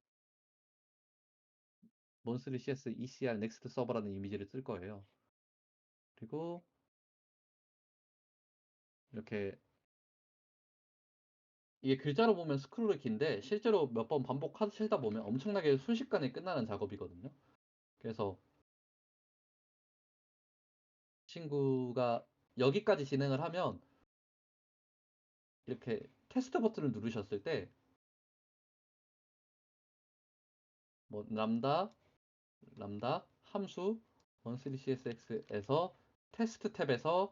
monthly CS ECR next 서버라는 이미지를 쓸 거예요. 그리고 이렇게 이게 글자로 보면 스크롤이 긴데 실제로 몇 번 반복하시다 보면 엄청나게 순식간에 끝나는 작업이거든요. 그래서 친구가 여기까지 진행을 하면 이렇게 테스트 버튼을 누르셨을 때 뭐 람다 함수 monthly CSX에서 테스트 탭에서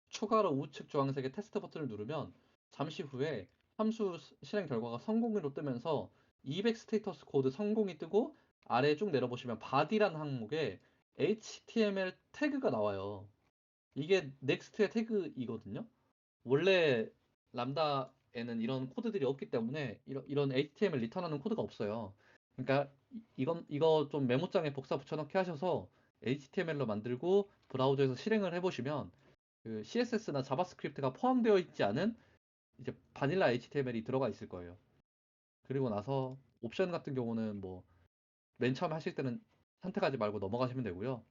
추가로 우측 주황색의 테스트 버튼을 누르면 잠시 후에 함수 실행 결과가 성공으로 뜨면서 200 스테이터스 코드 성공이 뜨고 아래에 쭉 내려보시면 body라는 항목에 HTML 태그가 나와요. 이게 넥스트의 태그이거든요. 원래 람다에는 이런 코드들이 없기 때문에 이런 HTML 리턴하는 코드가 없어요. 그러니까 이거 좀 메모장에 복사 붙여넣기 하셔서 HTML로 만들고 브라우저에서 실행을 해보시면 그 CSS나 자바스크립트가 포함되어 있지 않은 이제 바닐라 HTML이 들어가 있을 거예요. 그리고 나서 옵션 같은 경우는 뭐 맨 처음 하실 때는 선택하지 말고 넘어가시면 되고요.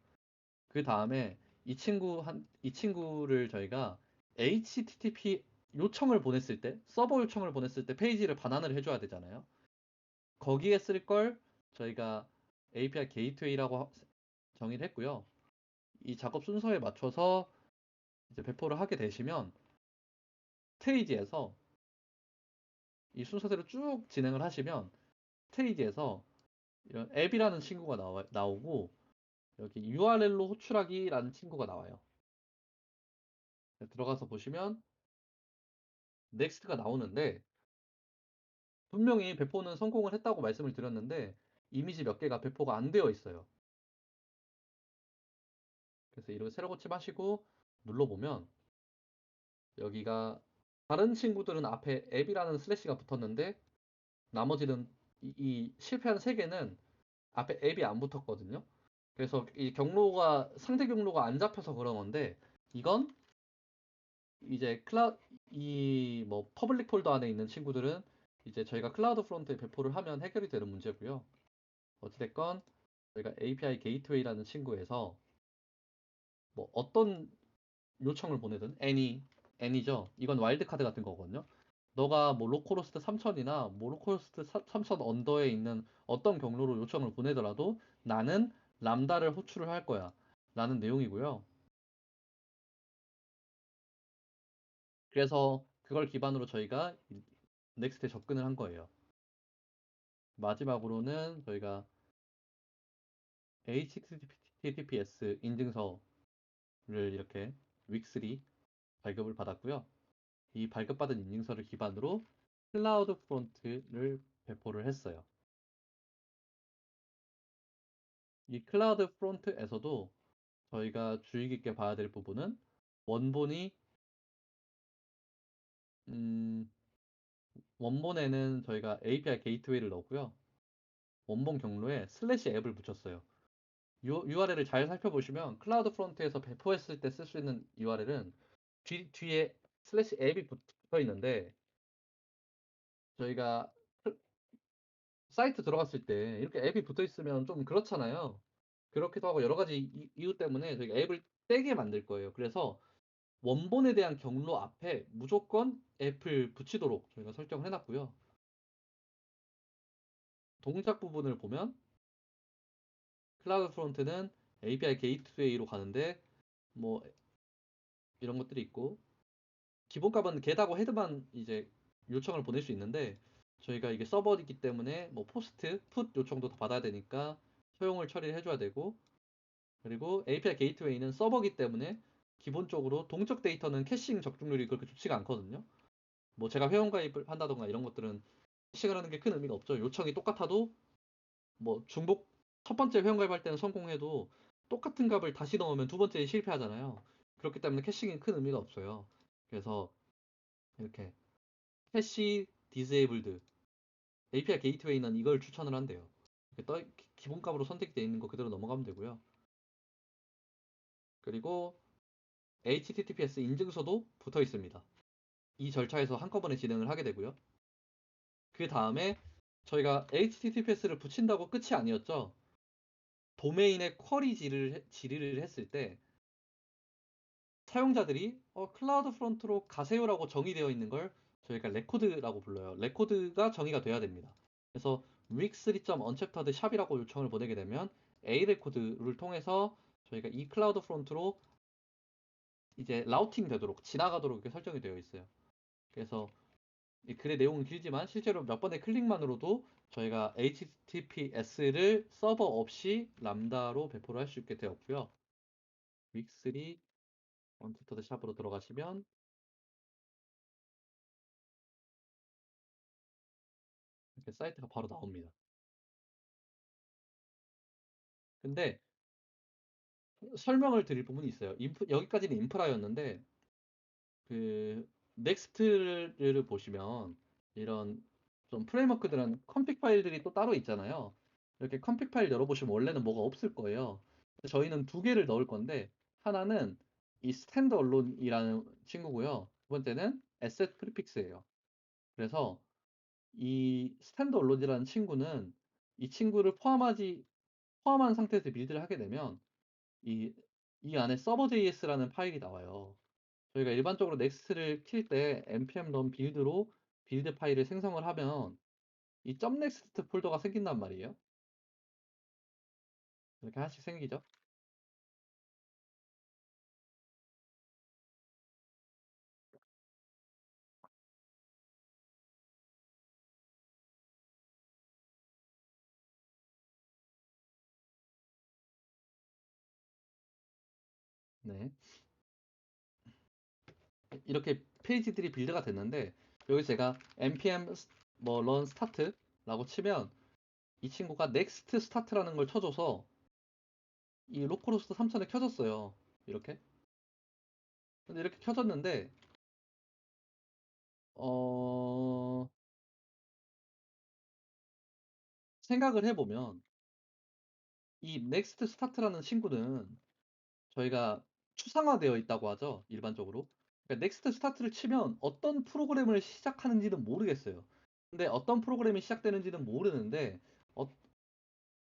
그 다음에 이 친구를 저희가 HTTP 요청을 보냈을 때, 서버 요청을 보냈을 때 페이지를 반환을 해줘야 되잖아요. 거기에 쓸 걸 저희가 API 게이트웨이라고 정의를 했고요. 이 작업 순서에 맞춰서 이제 배포를 하게 되시면 스테이지에서 이 순서대로 쭉 진행을 하시면 스테이지에서 이런 앱이라는 친구가 나오고 여기 URL로 호출하기라는 친구가 나와요. 들어가서 보시면 넥스트가 나오는데 분명히 배포는 성공을 했다고 말씀을 드렸는데 이미지 몇 개가 배포가 안 되어 있어요. 그래서 이걸 새로 고침하시고 눌러보면 여기가 다른 친구들은 앞에 앱이라는 슬래시가 붙었는데 나머지는 이 실패한 3개는 앞에 앱이 안 붙었거든요. 그래서 이 경로가 상대 경로가 안 잡혀서 그런 건데 이건 이제 이 뭐 퍼블릭 폴더 안에 있는 친구들은 이제 저희가 클라우드 프론트에 배포를 하면 해결이 되는 문제고요. 어찌됐건 저희가 API 게이트웨이라는 친구에서 뭐 어떤 요청을 보내든 any죠. 이건 와일드카드 같은 거거든요. 너가 뭐 로컬호스트 3000이나 뭐 로컬호스트 3000 언더에 있는 어떤 경로로 요청을 보내더라도 나는 람다를 호출을 할 거야. 라는 내용이고요. 그래서 그걸 기반으로 저희가 넥스트에 접근을 한 거예요. 마지막으로는 저희가 HTTPS 인증서를 이렇게 윅3 발급을 받았고요. 이 발급받은 인증서를 기반으로 클라우드 프론트를 배포를 했어요. 이 클라우드 프론트에서도 저희가 주의 깊게 봐야 될 부분은 원본이 음, 원본에는 저희가 API 게이트웨이를 넣었고요. 원본 경로에 슬래시 앱을 붙였어요. URL을 잘 살펴보시면 클라우드 프론트에서 배포했을 때 쓸 수 있는 URL은 뒤에 슬래시 앱이 붙어 있는데 저희가 사이트 들어갔을 때 이렇게 앱이 붙어 있으면 좀 그렇잖아요. 그렇기도 하고 여러 가지 이유 때문에 저희가 앱을 떼게 만들 거예요. 그래서 원본에 대한 경로 앞에 무조건 앱을 붙이도록 저희가 설정을 해놨고요. 동작 부분을 보면 클라우드 프론트는 API 게이트웨이로 가는데 뭐 이런 것들이 있고 기본 값은 get하고 head만 이제 요청을 보낼 수 있는데 저희가 이게 서버이기 때문에 뭐 포스트, 풋 요청도 다 받아야 되니까 소용을 처리를 해줘야 되고 그리고 API 게이트웨이는 서버기 때문에 기본적으로 동적 데이터는 캐싱 적중률이 그렇게 좋지가 않거든요. 뭐 제가 회원가입을 한다던가 이런 것들은 캐싱을 하는 게 큰 의미가 없죠. 요청이 똑같아도 뭐 중복 첫 번째 회원가입할 때는 성공해도 똑같은 값을 다시 넣으면 두 번째에 실패하잖아요. 그렇기 때문에 캐싱이 큰 의미가 없어요. 그래서 이렇게 캐시 디세이블드 API 게이트웨이는 이걸 추천을 한대요. 기본값으로 선택되어 있는 거 그대로 넘어가면 되고요. 그리고 HTTPS 인증서도 붙어 있습니다. 이 절차에서 한꺼번에 진행을 하게 되고요. 그 다음에 저희가 HTTPS를 붙인다고 끝이 아니었죠. 도메인에 질의를 했을 때 사용자들이 클라우드 프론트로 가세요라고 정의되어 있는 걸 저희가 레코드라고 불러요. 레코드가 정의가 돼야 됩니다. 그래서 week3.unchaptered 샵이라고 요청을 보내게 되면 A 레코드를 통해서 저희가 이 클라우드 프론트로 이제 라우팅 되도록 지나가도록 이렇게 설정이 되어 있어요. 그래서 이 글의 내용은 길지만 실제로 몇 번의 클릭만으로도 저희가 HTTPS를 서버 없이 람다로 배포를 할 수 있게 되었고요. week3 unchaptered 샵으로 들어가시면 이렇게 사이트가 바로 나옵니다. 근데 설명을 드릴 부분이 있어요. 여기까지는 인프라였는데 그 넥스트를 보시면 이런 좀 프레임워크들은 config 파일들이 또 따로 있잖아요. 이렇게 config 파일 열어보시면 원래는 뭐가 없을 거예요. 저희는 두 개를 넣을 건데 하나는 이 스탠드 언론이라는 친구고요. 두 번째는 에셋 프리픽스예요. 그래서 이 스탠드 언론이라는 친구는 이 친구를 포함한 상태에서 빌드를 하게 되면 이, 이 안에 server.js라는 파일이 나와요. 저희가 일반적으로 넥스트를 킬 때 npm run build로 빌드 파일을 생성을 하면 이 .next 폴더가 생긴단 말이에요. 이렇게 하나씩 생기죠. 네. 이렇게 페이지들이 빌드가 됐는데 여기 제가 npm 뭐 run start라고 치면 이 친구가 next start라는 걸 쳐줘서 이 로컬호스트 3000에 켜졌어요. 이렇게. 근데 이렇게 켜졌는데 어 생각을 해보면 이 next start라는 친구는 저희가 추상화되어 있다고 하죠, 일반적으로. 그러니까 넥스트 스타트를 치면 어떤 프로그램을 시작하는지는 모르겠어요. 근데 어떤 프로그램이 시작되는지는 모르는데 어,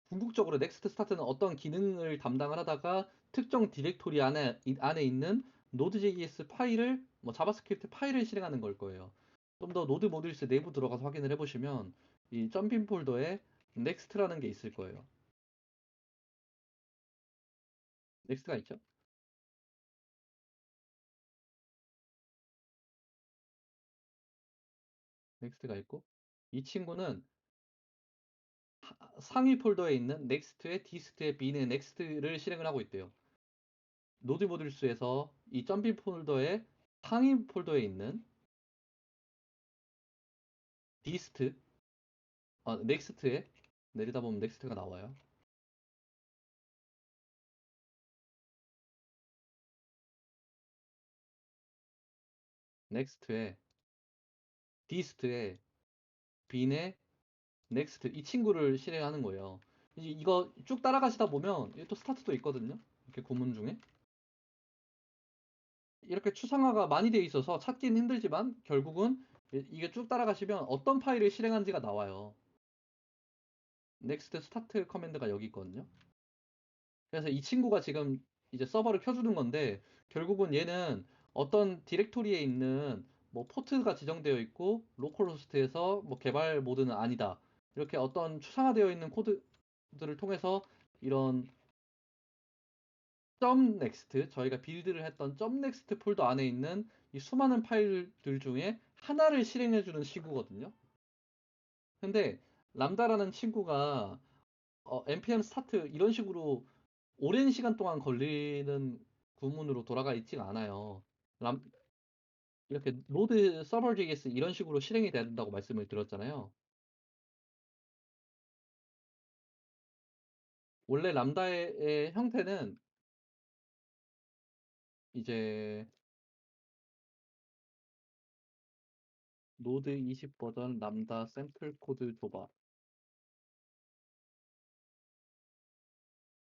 궁극적으로 넥스트 스타트는 어떤 기능을 담당을 하다가 특정 디렉토리 안에 있는 Node.js 파일을 뭐 자바스크립트 파일을 실행하는 걸 거예요. 좀 더 노드 모듈스 내부 들어가서 확인을 해보시면 이 점핑 폴더에 넥스트라는 게 있을 거예요. 넥스트가 있죠? 넥스트가 있고 이 친구는 상위 폴더에 있는 넥스트에 디스트에 bin에 넥스트를 실행을 하고 있대요. 노드 모듈스에서 이 점핑 폴더의 상위 폴더에 있는 디스트, 넥스트에 내리다 보면 넥스트가 나와요. 넥스트에 디스트에 bin에 넥스트 이 친구를 실행하는 거예요. 이거 쭉 따라가시다 보면 또 스타트도 있거든요. 이렇게 구문 중에 이렇게 추상화가 많이 돼 있어서 찾기는 힘들지만 결국은 이게 쭉 따라가시면 어떤 파일을 실행한지가 나와요. 넥스트 스타트 커맨드가 여기 있거든요. 그래서 이 친구가 지금 이제 서버를 켜주는 건데 결국은 얘는 어떤 디렉토리에 있는 뭐 포트가 지정되어 있고 로컬 호스트에서 뭐 개발 모드는 아니다. 이렇게 어떤 추상화되어 있는 코드들을 통해서 이런 .next 저희가 빌드를 했던 .next 폴더 안에 있는 이 수많은 파일들 중에 하나를 실행해주는 시구거든요. 근데 람다라는 친구가 npm 스타트 이런 식으로 오랜 시간 동안 걸리는 구문으로 돌아가 있지가 않아요. 람, 이렇게 노드 서버 JS 이런 식으로 실행이 돼야 된다고 말씀을 드렸잖아요. 원래 람다의 형태는 이제 노드 20 버전 람다 샘플 코드 줘봐.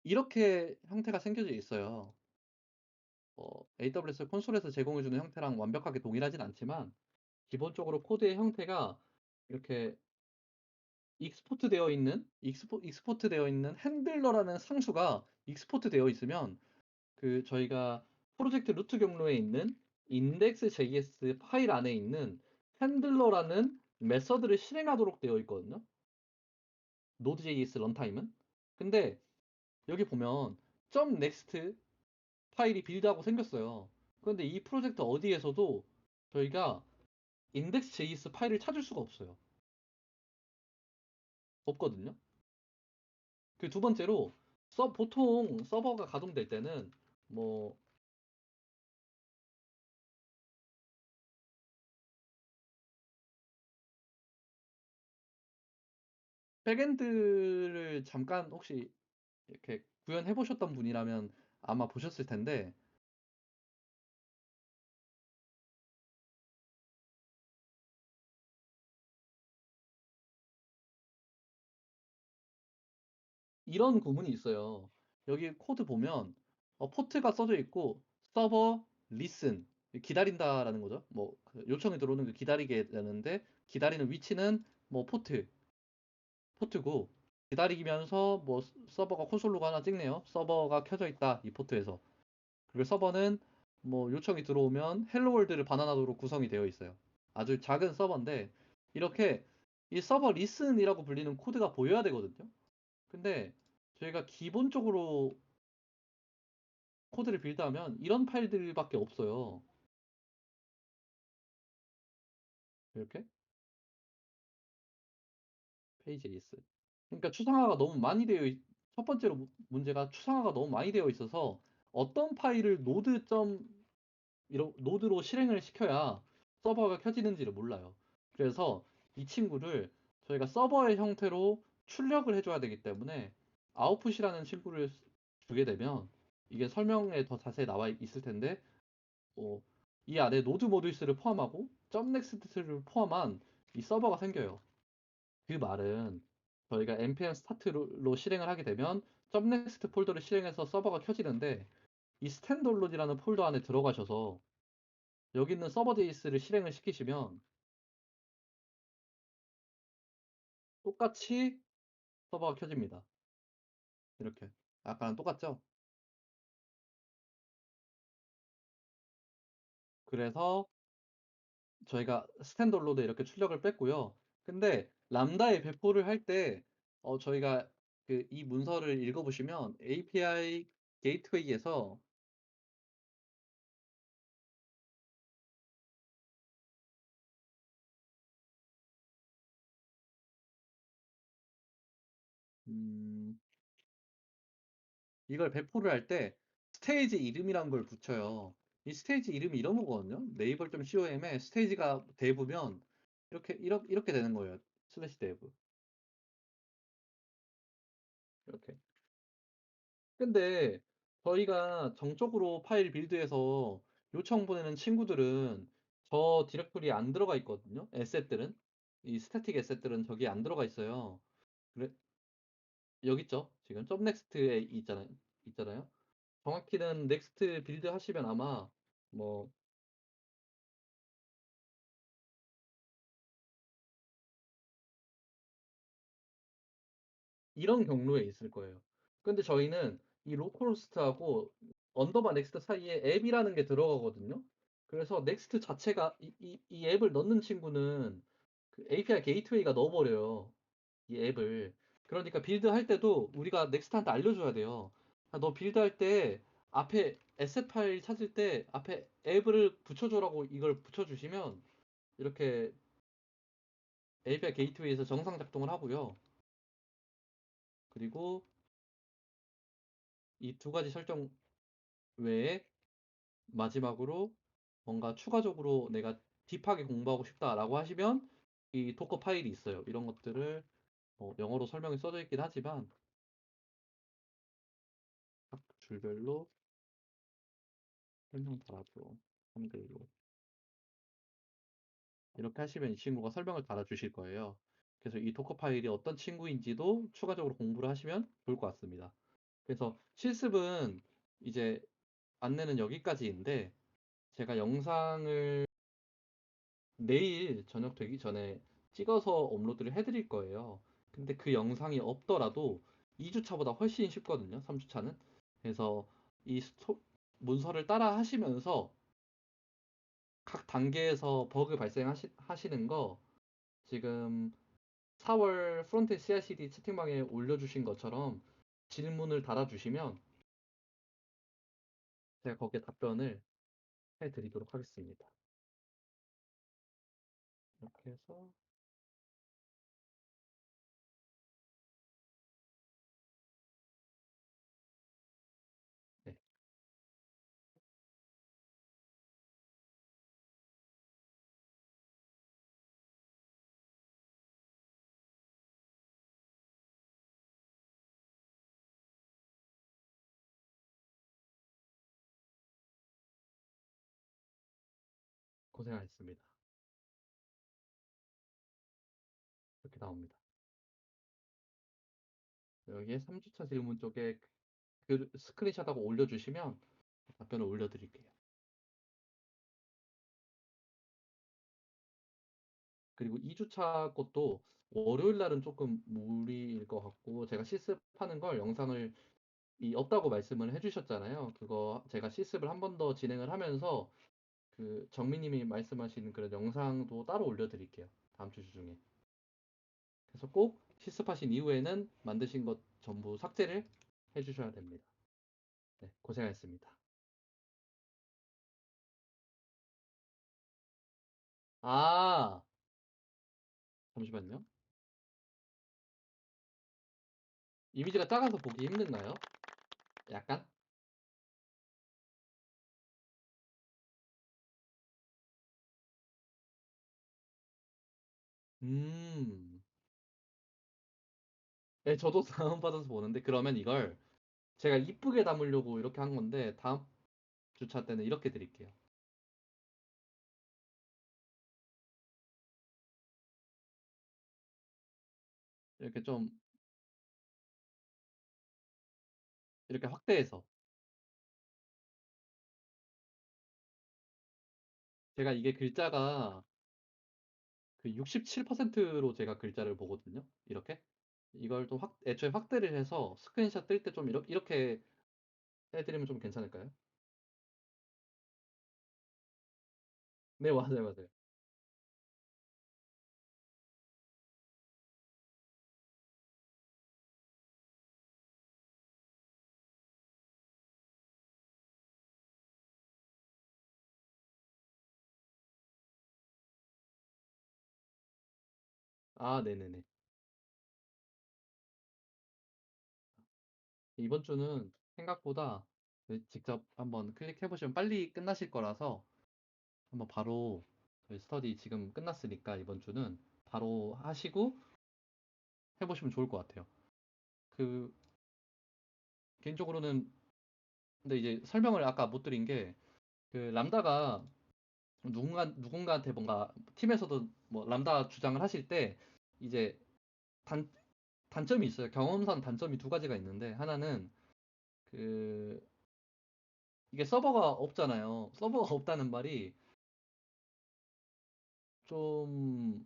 이렇게 형태가 생겨져 있어요. AWS 콘솔에서 제공해주는 형태랑 완벽하게 동일하진 않지만 기본적으로 코드의 형태가 이렇게 익스포트 되어 있는 익스포트 되어 있는 핸들러라는 상수가 익스포트 되어 있으면 그 저희가 프로젝트 루트 경로에 있는 index.js 파일 안에 있는 핸들러라는 메서드를 실행하도록 되어 있거든요. Node.js 런타임은. 근데 여기 보면 .next 파일이 빌드하고 생겼어요. 그런데 이 프로젝트 어디에서도 저희가 index.js 파일을 찾을 수가 없어요. 없거든요. 그 두 번째로 보통 서버가 가동될 때는 뭐 백엔드를 잠깐 혹시 이렇게 구현해 보셨던 분이라면 아마 보셨을 텐데 이런 구문이 있어요. 여기 코드 보면 포트가 써져 있고 서버 리슨 기다린다라는 거죠. 뭐그 요청이 들어오는 그 기다리게 되는데 기다리는 위치는 뭐 포트고 기다리면서 뭐 서버가 콘솔 로그 하나 찍네요. 서버가 켜져 있다 이 포트에서. 그리고 서버는 뭐 요청이 들어오면 헬로 월드를 반환하도록 구성이 되어 있어요. 아주 작은 서버인데 이렇게 이 서버 리슨이라고 불리는 코드가 보여야 되거든요. 근데 저희가 기본적으로 코드를 빌드하면 이런 파일들밖에 없어요. 이렇게 페이지.js. 그러니까 추상화가 너무 많이 첫 번째로 문제가 추상화가 너무 많이 되어 있어서 어떤 파일을 노드로 실행을 시켜야 서버가 켜지는지를 몰라요. 그래서 이 친구를 저희가 서버의 형태로 출력을 해줘야 되기 때문에 아웃풋이라는 친구를 주게 되면 이게 설명에 더 자세히 나와 있을 텐데 어, 이 안에 노드 모듈스를 포함하고 .next를 포함한 이 서버가 생겨요. 그 말은 저희가 npm start로 실행을 하게 되면 .next 폴더를 실행해서 서버가 켜지는데 이 스탠드얼론이라는 폴더 안에 들어가셔서 여기 있는 서버 JS를 실행을 시키시면 똑같이 서버가 켜집니다. 이렇게. 아까랑 똑같죠? 그래서 저희가 스탠드얼론에 이렇게 출력을 뺐고요. 근데 람다에 배포를 할 때 저희가 이 문서를 읽어보시면 API 게이트웨이에서 음, 이걸 배포를 할 때 스테이지 이름이란 걸 붙여요. 이 스테이지 이름이 이런 거거든요. 네이버.com에 스테이지가 dev면 이렇게 되는 거예요. 슬래시 dev. 이렇게. 근데 저희가 정적으로 파일 빌드해서 요청 보내는 친구들은 저 디렉토리에 안 들어가 있거든요. 에셋들은. 이 스태틱 에셋들은 저기에 안 들어가 있어요. 그래, 여기 있죠. 지금 .next에 있잖아요. 정확히는 넥스트 빌드 하시면 아마 뭐 이런 경로에 있을 거예요. 근데 저희는 이 로컬호스트하고 언더바 넥스트 사이에 앱이라는 게 들어가거든요. 그래서 넥스트 자체가 이 앱을 넣는 친구는 그 API 게이트웨이가 넣어버려요. 이 앱을. 그러니까 빌드할 때도 우리가 넥스트한테 알려줘야 돼요. 아, 너 빌드할 때 앞에 에셋 파일 찾을 때 앞에 앱을 붙여줘라고 이걸 붙여주시면 이렇게 API 게이트웨이에서 정상 작동을 하고요. 그리고 이 두 가지 설정 외에 마지막으로 뭔가 추가적으로 내가 딥하게 공부하고 싶다라고 하시면 이 도커 파일이 있어요. 이런 것들을 영어로 설명이 써져 있긴 하지만 각 줄별로 설명 달아줘. 한글로. 이렇게 하시면 이 친구가 설명을 달아주실 거예요. 그래서 이 도커 파일이 어떤 친구인지도 추가적으로 공부를 하시면 좋을 것 같습니다. 그래서 실습은 이제 안내는 여기까지인데 제가 영상을 내일 저녁 되기 전에 찍어서 업로드를 해드릴 거예요. 근데 그 영상이 없더라도 2주차보다 훨씬 쉽거든요. 3주차는. 그래서 이 문서를 따라 하시면서 각 단계에서 버그 발생하시는 거 지금 4월 프론트 CI/CD 채팅방에 올려주신 것처럼 질문을 달아주시면 제가 거기에 답변을 해드리도록 하겠습니다. 이렇게 해서 네, 고생하셨습니다. 이렇게 나옵니다. 여기에 3주차 질문 쪽에 그 스크린샷하고 올려주시면 답변을 올려드릴게요. 그리고 2주차 것도 월요일 날은 조금 무리일 것 같고 제가 실습하는 걸 영상을 없다고 말씀을 해주셨잖아요. 그거 제가 실습을 한 번 더 진행을 하면서 그 정민님이 말씀하시는 그런 영상도 따로 올려드릴게요. 다음 주 중에. 그래서 꼭 실습하신 이후에는 만드신 것 전부 삭제를 해주셔야 됩니다. 네, 고생하셨습니다. 아, 잠시만요. 이미지가 작아서 보기 힘든가요? 약간? 음. 네, 저도 다운받아서 보는데 그러면 이걸 제가 이쁘게 담으려고 이렇게 한 건데 다음 주차 때는 이렇게 드릴게요. 이렇게 좀 이렇게 확대해서 제가 이게 글자가 그 67%로 제가 글자를 보거든요. 이렇게 이걸 좀 애초에 확대를 해서 스크린샷 뜰 때 좀 이렇게 해드리면 좀 괜찮을까요? 네, 맞아요, 맞아요. 아, 네네네. 이번 주는 생각보다 직접 한번 클릭해 보시면 빨리 끝나실 거라서 한번 바로 저희 스터디 지금 끝났으니까 이번 주는 바로 하시고 해보시면 좋을 것 같아요. 그 개인적으로는 근데 이제 설명을 아까 못 드린 게 그 람다가 누군가한테 뭔가 팀에서도 뭐 람다 주장을 하실 때 이제 단 단점이 있어요. 경험상 단점이 두 가지가 있는데 하나는 그 이게 서버가 없잖아요. 서버가 없다는 말이 좀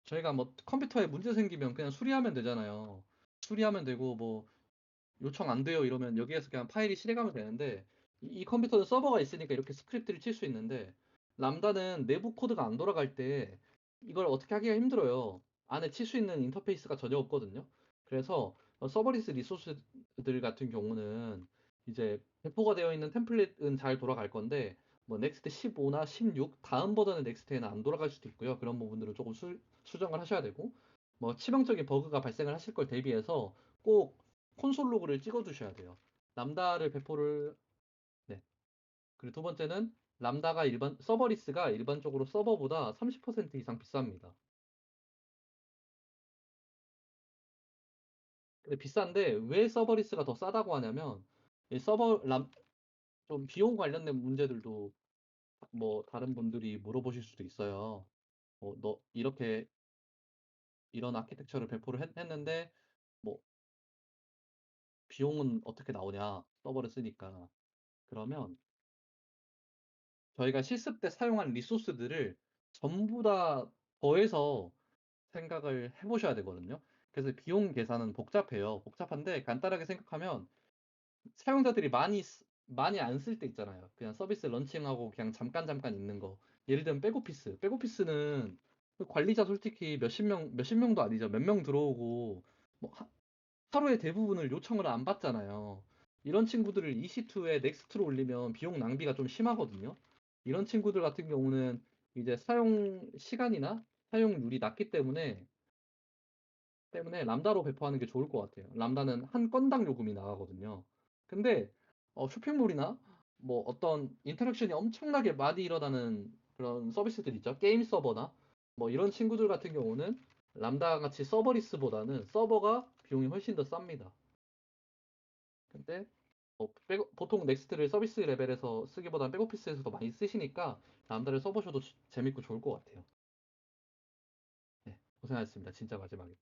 저희가 뭐 컴퓨터에 문제 생기면 그냥 수리하면 되잖아요. 수리하면 되고 뭐 요청 안 돼요 이러면 여기에서 그냥 파일이 실행하면 되는데 이 컴퓨터는 서버가 있으니까 이렇게 스크립트를 칠 수 있는데 람다는 내부 코드가 안 돌아갈 때 이걸 어떻게 하기가 힘들어요. 안에 칠 수 있는 인터페이스가 전혀 없거든요. 그래서 서버리스 리소스들 같은 경우는 이제 배포가 되어 있는 템플릿은 잘 돌아갈 건데 뭐 넥스트 15나 16 다음 버전의 넥스트에는 안 돌아갈 수도 있고요. 그런 부분들을 조금 수정을 하셔야 되고 뭐 치명적인 버그가 발생을 하실 걸 대비해서 꼭 콘솔 로그를 찍어 두셔야 돼요. 람다를 배포를 네. 그리고 두 번째는 람다가 서버리스가 일반적으로 서버보다 30% 이상 비쌉니다. 근데 비싼데 왜 서버리스가 더 싸다고 하냐면 이 서버 람 좀 비용 관련된 문제들도 뭐 다른 분들이 물어보실 수도 있어요. 너 이렇게 이런 아키텍처를 배포를 했는데 뭐 비용은 어떻게 나오냐? 서버를 쓰니까. 그러면 저희가 실습 때 사용한 리소스들을 전부 다 더해서 생각을 해 보셔야 되거든요. 그래서 비용 계산은 복잡해요. 복잡한데 간단하게 생각하면 사용자들이 많이 안 쓸 때 있잖아요. 그냥 서비스 런칭하고 그냥 잠깐 있는 거. 예를 들면 백오피스. 백오피스는 그 관리자 솔직히 몇십 명도 아니죠. 몇 명 들어오고 뭐 하루에 대부분을 요청을 안 받잖아요. 이런 친구들을 EC2에 넥스트로 올리면 비용 낭비가 좀 심하거든요. 이런 친구들 같은 경우는 이제 사용 시간이나 사용률이 낮기 때문에 람다로 배포하는 게 좋을 것 같아요. 람다는 한 건당 요금이 나가거든요. 근데 쇼핑몰이나 뭐 어떤 인터랙션이 엄청나게 많이 일어나는 그런 서비스들 있죠. 게임 서버나 뭐 이런 친구들 같은 경우는 람다 같이 서버리스보다는 서버가 비용이 훨씬 더 쌉니다. 근데 보통 넥스트를 서비스 레벨에서 쓰기보다는 백오피스에서 더 많이 쓰시니까 람다를 써보셔도 재밌고 좋을 것 같아요. 네, 고생하셨습니다. 진짜 마지막에.